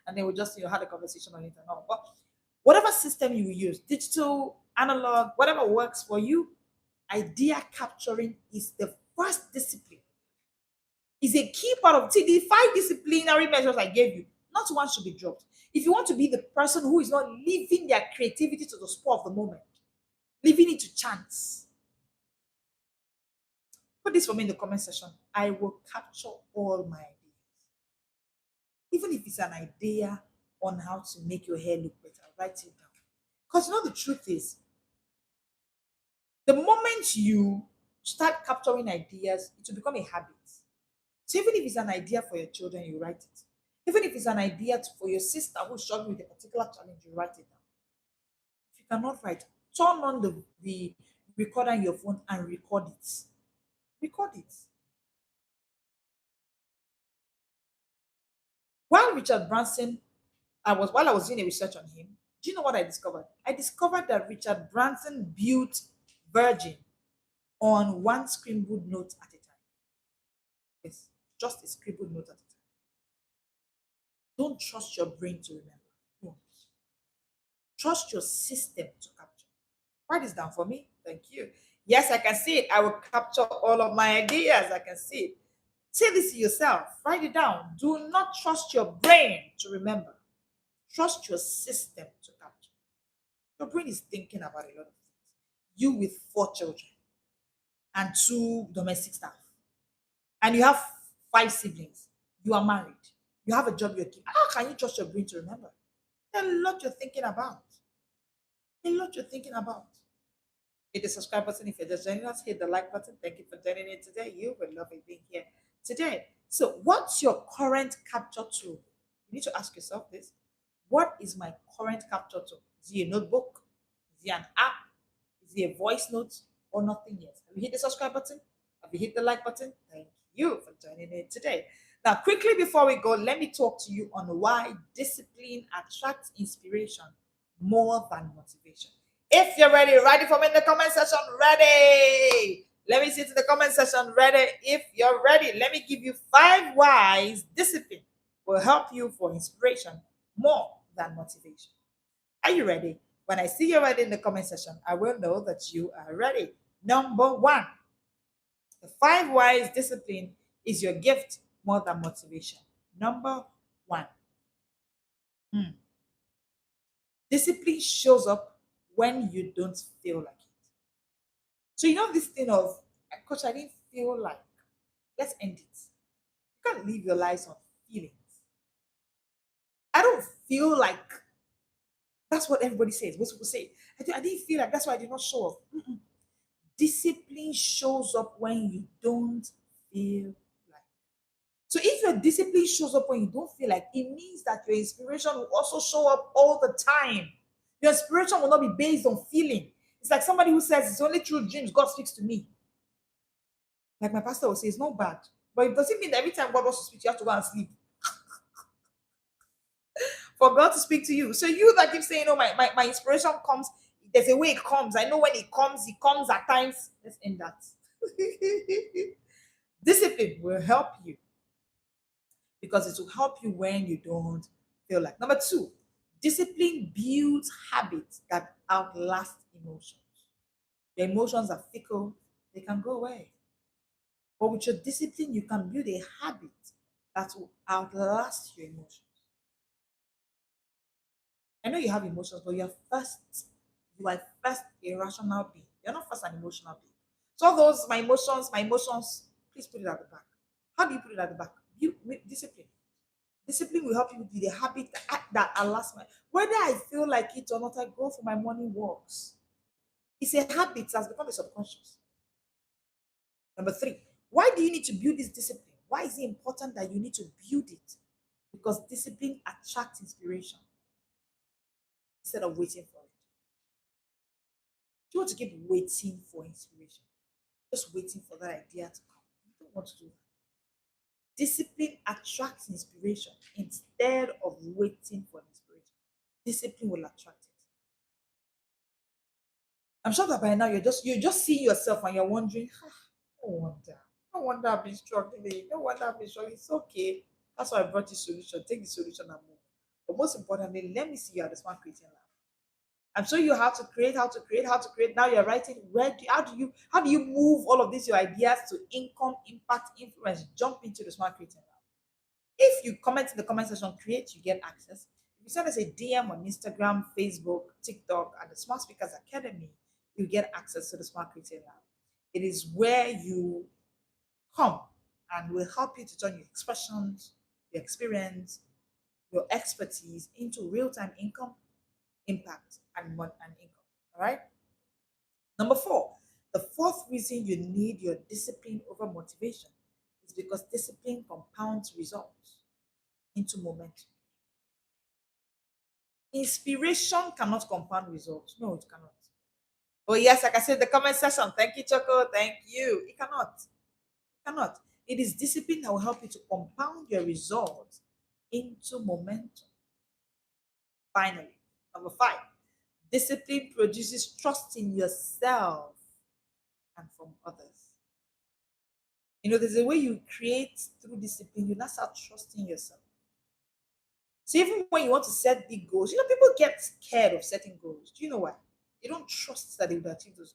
And then we just, had a conversation on it and all. But whatever system you use, digital, analog, whatever works for you, idea capturing is the first discipline. Is a key part of the 5 disciplinary measures I gave you. Not one should be dropped. If you want to be the person who is not leaving their creativity to the spur of the moment, leaving it to chance, put this for me in the comment section. I will capture all my ideas. Even if it's an idea on how to make your hair look better, write it down. Because the truth is, the moment you start capturing ideas, it will become a habit. So even if it's an idea for your children, you write it. Even if it's an idea for your sister who's struggling with a particular challenge, you write it down. If you cannot write, turn on the recorder on your phone and record it. Record it. While Richard Branson, while I was doing a research on him, do you know what I discovered? I discovered that Richard Branson built Virgin on one scribbled note at a time. Yes, just a scribbled note at a time. Don't trust your brain to remember. Don't. Trust your system to capture. Write this down for me. Thank you. Yes, I can see it. I will capture all of my ideas. I can see it. Say this to yourself. Write it down. Do not trust your brain to remember. Trust your system to capture. Your brain is thinking about a lot of things. You with 4 children and 2 domestic staff, and you have 5 siblings. You are married. You have a job you're keeping. How can you trust your brain to remember? A lot you're thinking about. A lot you're thinking about. Hit the subscribe button if you're just joining us. Hit the like button. Thank you for joining in today. You will love it being here today. So, what's your current capture tool? You need to ask yourself this. What is my current capture tool? Is it a notebook? Is it an app? Is it a voice note? Or nothing yet? Have you hit the subscribe button? Have you hit the like button? Thank you for joining in today. Now, quickly before we go, let me talk to you on why discipline attracts inspiration more than motivation. If you're ready, write it for me in the comment section. Ready. Let me see it in the comment section. Ready. If you're ready, let me give you 5 whys discipline will help you for inspiration more than motivation. Are you ready? When I see you ready in the comment section, I will know that you are ready. Number 1, the 5 whys discipline is your gift more than motivation. Number 1, discipline shows up when you don't feel like it. So you know this thing of, Coach, I didn't feel like. Let's end it. You can't live your lives on feelings. I don't feel like. That's what everybody says. Most people say, I didn't feel like. That's why I did not show up. Discipline shows up when you don't feel like. So if your discipline shows up when you don't feel like, it means that your inspiration will also show up all the time. Your inspiration will not be based on feeling. It's like somebody who says it's only through dreams God speaks to me. Like my pastor will say, it's not bad. But it doesn't mean that every time God wants to speak, you have to go and sleep for God to speak to you. So you that keep saying, oh, my inspiration comes, there's a way it comes. I know when it comes at times. Let's end that. Discipline will help you because it will help you when you don't feel like. Number 2, discipline builds habits that outlast emotions. Your emotions are fickle, they can go away. But with your discipline, you can build a habit that will outlast your emotions. I know you have emotions, but you are first a rational being. You're not first an emotional being. So those my emotions, please put it at the back. How do you put it at the back? You with discipline. Discipline will help you with the habit that outlasts my. Whether I feel like it or not, I go for my morning walks. It's a habit that has become a subconscious. Number 3, why do you need to build this discipline? Why is it important that you need to build it? Because discipline attracts inspiration instead of waiting for it. You want to keep waiting for inspiration, just waiting for that idea to come. You don't want to do that. Discipline attracts inspiration instead of waiting for inspiration. Discipline will attract it. I'm sure that by now you're just seeing yourself and you're wondering, no wonder. No wonder I've been struggling. No wonder I've been struggling. It's okay. That's why I brought the solution. Take the solution and move. But most importantly, let me see you at the Smart Creating Lab. I'm sure you have to create, how to create, how to create. Now you're writing. How do you move all of these your ideas to income, impact, influence? Jump into the Smart Creating Lab. If you comment in the comment section, create, you get access. If you send us a DM on Instagram, Facebook, TikTok, and the Smart Speakers Academy, you get access to the Smart Creating Lab. It is where you come and will help you to turn your expressions, your experience, your expertise into real-time income, impact, and income. All right. Number 4, the fourth reason you need your discipline over motivation is because discipline compounds results into momentum. Inspiration cannot compound results. No, it cannot. Oh, yes, like I said in the comment section. Thank you, Choco. Thank you. It cannot. It cannot. It is discipline that will help you to compound your results into momentum. Finally, number 5, discipline produces trust in yourself and from others. You know, there's a way you create through discipline. You now start trusting yourself. So even when you want to set big goals, people get scared of setting goals. Do you know why? They don't trust that they will achieve those goals.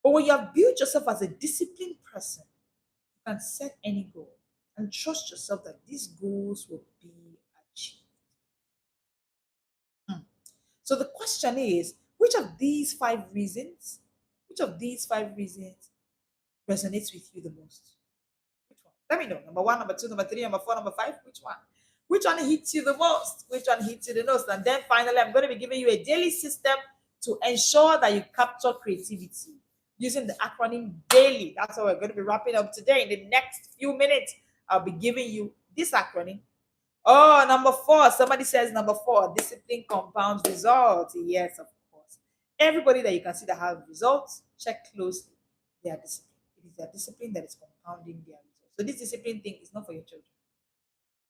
But when you have built yourself as a disciplined person, you can set any goal and trust yourself that these goals will be achieved. Hmm. So the question is, which of these five reasons resonates with you the most? Which one? Let me know. Number one, number two, number three, number four, number five. Which one? Which one hits you the most? Which one hits you the most? And then finally, I'm going to be giving you a daily system to ensure that you capture creativity using the acronym DAILY. That's how we're going to be wrapping up today. In the next few minutes, I'll be giving you this acronym. Oh, number four. Somebody says number four, discipline compounds results. Yes, of course. Everybody that you can see that have results, check closely their discipline. It is their discipline that is compounding their results. So this discipline thing is not for your children.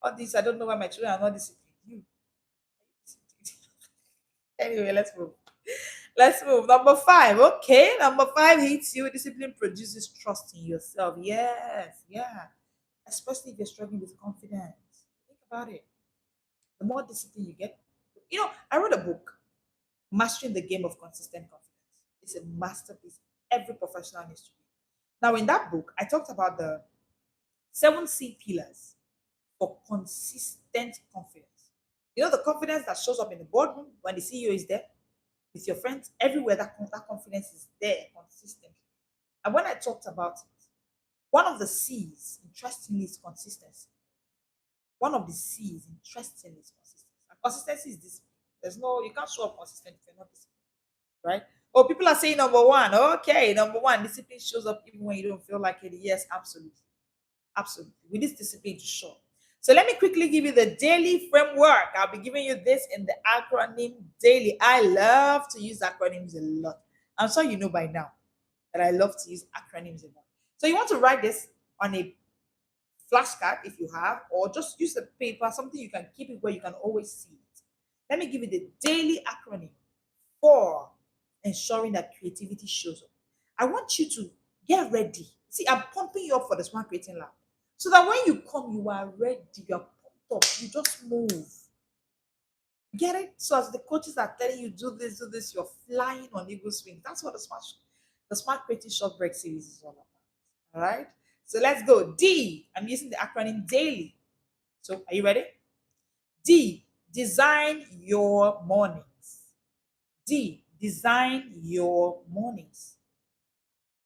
All this, I don't know why my children are not disciplined. You. Anyway, let's move. Let's move. Number five. Okay. Number five hits you. Discipline produces trust in yourself. Yes. Yeah. Especially if you're struggling with confidence. Think about it. The more discipline you get, I wrote a book, Mastering the Game of Consistent Confidence. It's a masterpiece. Every professional needs to read. Now, in that book, I talked about the 7C pillars for consistent confidence. The confidence that shows up in the boardroom when the CEO is there, with your friends, everywhere that confidence is there consistently. And when I talked about it, one of the C's, interestingly, is consistency. One of the C's, interestingly, is consistency. And consistency is discipline. You can't show up consistent if you're not disciplined, right? Oh, people are saying number one. Okay, number one, discipline shows up even when you don't feel like it. Yes, absolutely. Absolutely. With this discipline to show. So let me quickly give you the daily framework. I'll be giving you this in the acronym daily. I love to use acronyms a lot. I'm sure you know by now that I love to use acronyms a lot. So you want to write this on a flashcard if you have, or just use a paper, something you can keep it where you can always see it. Let me give you the daily acronym for ensuring that creativity shows up. I want you to get ready. See, I'm pumping you up for the Smart Creating Lab. So that when you come, you are ready, you're pumped up, you just move. Get it? So as the coaches are telling you, do this, you're flying on eagle swing. That's what the Smart Creating Short Break series is all about. All right. So let's go. D. I'm using the acronym daily. So are you ready? D. Design your mornings. D. Design your mornings.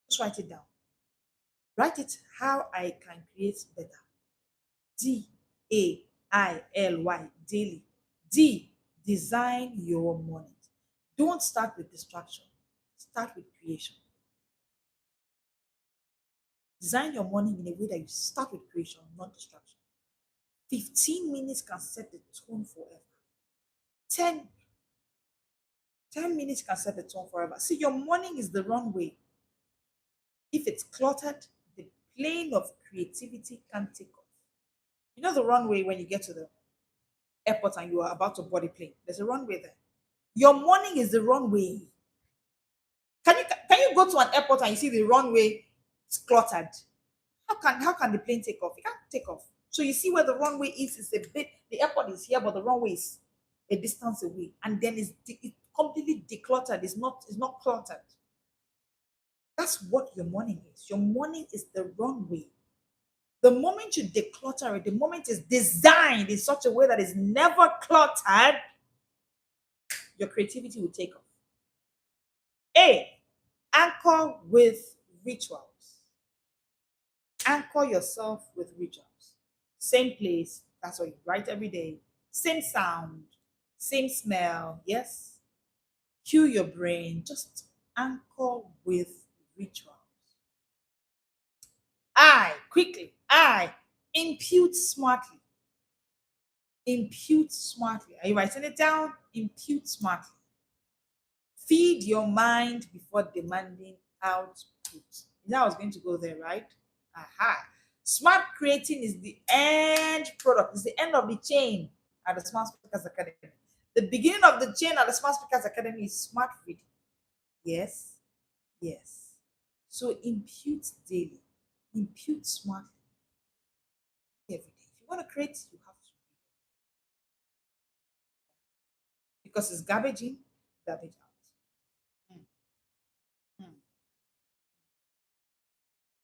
Just write it down. Write it how I can create better. DAILY, daily. D. Design your mornings. Don't start with distraction. Start with creation. Design your morning in a way that you start with creation, not distraction. 15 minutes can set the tone forever. 10, 10 minutes can set the tone forever. See, your morning is the runway. If it's cluttered, the plane of creativity can't take off. You know the runway when you get to the airport and you are about to board a plane. There's a runway there. Your morning is the runway. Can you go to an airport and you see the runway is cluttered? How can the plane take off? It can't take off. So you see where the runway is a bit. The airport is here, but the runway is a distance away, and then it's completely decluttered. It's not cluttered. That's what your morning is. Your morning is the runway. The moment you declutter it, the moment it's designed in such a way that it's never cluttered, your creativity will take off. A, anchor with rituals. Anchor yourself with rituals. Same place, that's what you write every day. Same sound, same smell, yes? Cue your brain, just anchor with rituals. I, impute smartly. Impute smartly. Are you writing it down? Impute smartly. Feed your mind before demanding output. Now I was going to go there, right? Aha. Smart creating is the end product, it's the end of the chain at the Smart Speakers Academy. The beginning of the chain at the Smart Speakers Academy is smart reading. Yes, yes. So impute daily, impute smartly every day. If you want to create, you have to, because it's garbage in, garbage out. Mm, mm.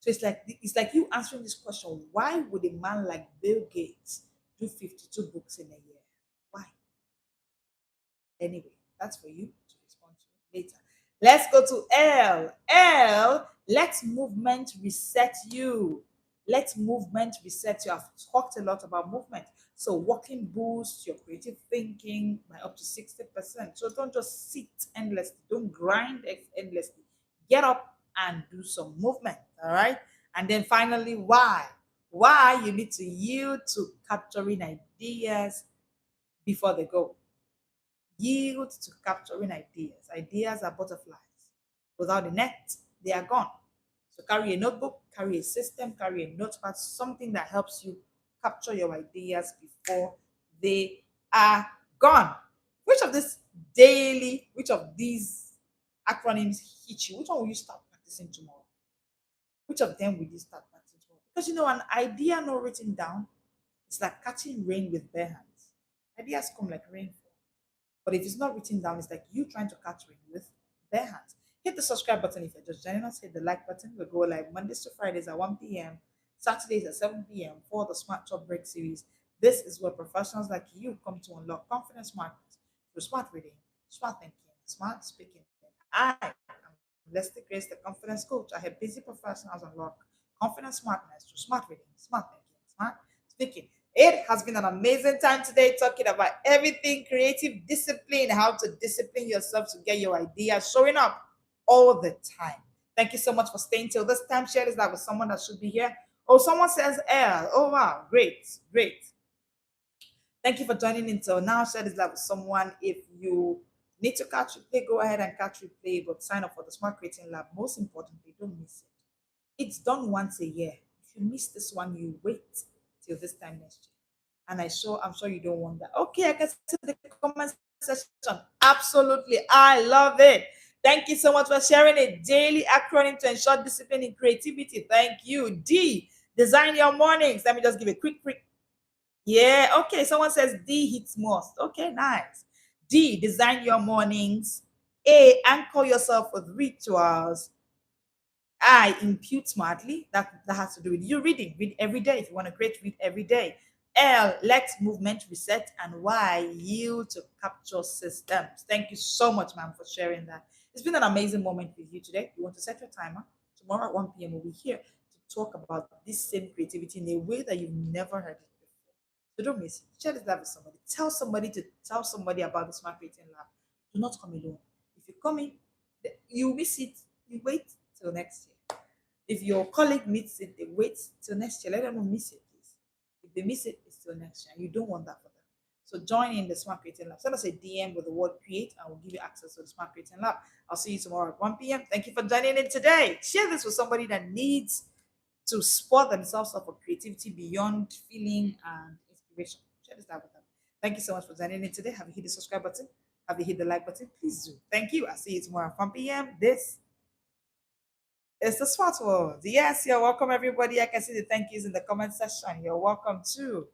So it's like you answering this question: why would a man like Bill Gates do 52 books in a year? Why? Anyway, that's for you to respond to later. Let's go to L. L, let movement reset you. Let movement reset you. I've talked a lot about movement. So walking boosts your creative thinking by up to 60%. So don't just sit endlessly. Don't grind endlessly. Get up and do some movement. All right. And then finally, why? Why you need to yield to capturing ideas before they go. Yield to capturing ideas. Ideas are butterflies. Without a net, they are gone. So carry a notebook, carry a system, carry a notepad, something that helps you capture your ideas before they are gone. Which of these acronyms hit you? Which one will you start practicing tomorrow? Which of them will you start practicing tomorrow? Because an idea not written down, it's like catching rain with bare hands. Ideas come like rainfall. But if it's not written down, it's like you trying to catch rain with bare hands. Hit the subscribe button if you're just joining us. Hit the like button. We go live Mondays to Fridays at 1 p.m., Saturdays at 7 p.m. for the Smart Job Break series. This is where professionals like you come to unlock confidence smartness through smart reading, smart thinking, smart speaking. I am Leslie Grace, the confidence coach. I help busy professionals unlock confidence smartness through smart reading, smart thinking, smart speaking. It has been an amazing time today talking about everything creative discipline, how to discipline yourself to get your ideas showing up all the time. Thank you so much for staying till this time. Share this live with someone that should be here. Oh, someone says L. Oh, wow. Great. Great. Thank you for joining in till now. Share this live with someone. If you need to catch replay, go ahead and catch replay, but sign up for the Smart Creating Lab. Most importantly, don't miss it. It's done once a year. If you miss this one, you wait till this time next year. And I'm sure you don't want that. Okay, I can see the comment section. Absolutely. I love it. Thank you so much for sharing a daily acronym to ensure discipline in creativity. Thank you. D, design your mornings. Let me just give a quick. Yeah, okay. Someone says D hits most. Okay, nice. D, design your mornings. A, anchor yourself with rituals. I, impute smartly. That has to do with you reading. Read every day. If you want to create, read every day. L, let movement reset. And Y, yield to capture systems. Thank you so much, ma'am, for sharing that. It's been an amazing moment with you today. You want to set your timer. Tomorrow at 1 p.m. we'll be here to talk about this same creativity in a way that you've never heard it before. So don't miss it. Share this live with somebody. Tell somebody to tell somebody about the Smart Creating Lab. Do not come alone. If you come in, you miss it. You wait till next year. If your colleague meets it, they wait till next year. Let them not miss it, please. If they miss it, it's till next year. You don't want that for them. So join in the Smart Creating Lab. Send us a DM with the word create and we'll give you access to the Smart Creating Lab. I'll see you tomorrow at 1 p.m. Thank you for joining in today. Share this with somebody that needs to spot themselves up for creativity beyond feeling and inspiration. Share this out with them. Thank you so much for joining in today. Have you hit the subscribe button? Have you hit the like button? Please do. Thank you. I'll see you tomorrow at 1 p.m. This is the Smart World. Yes, you're welcome, everybody. I can see the thank yous in the comment section. You're welcome too.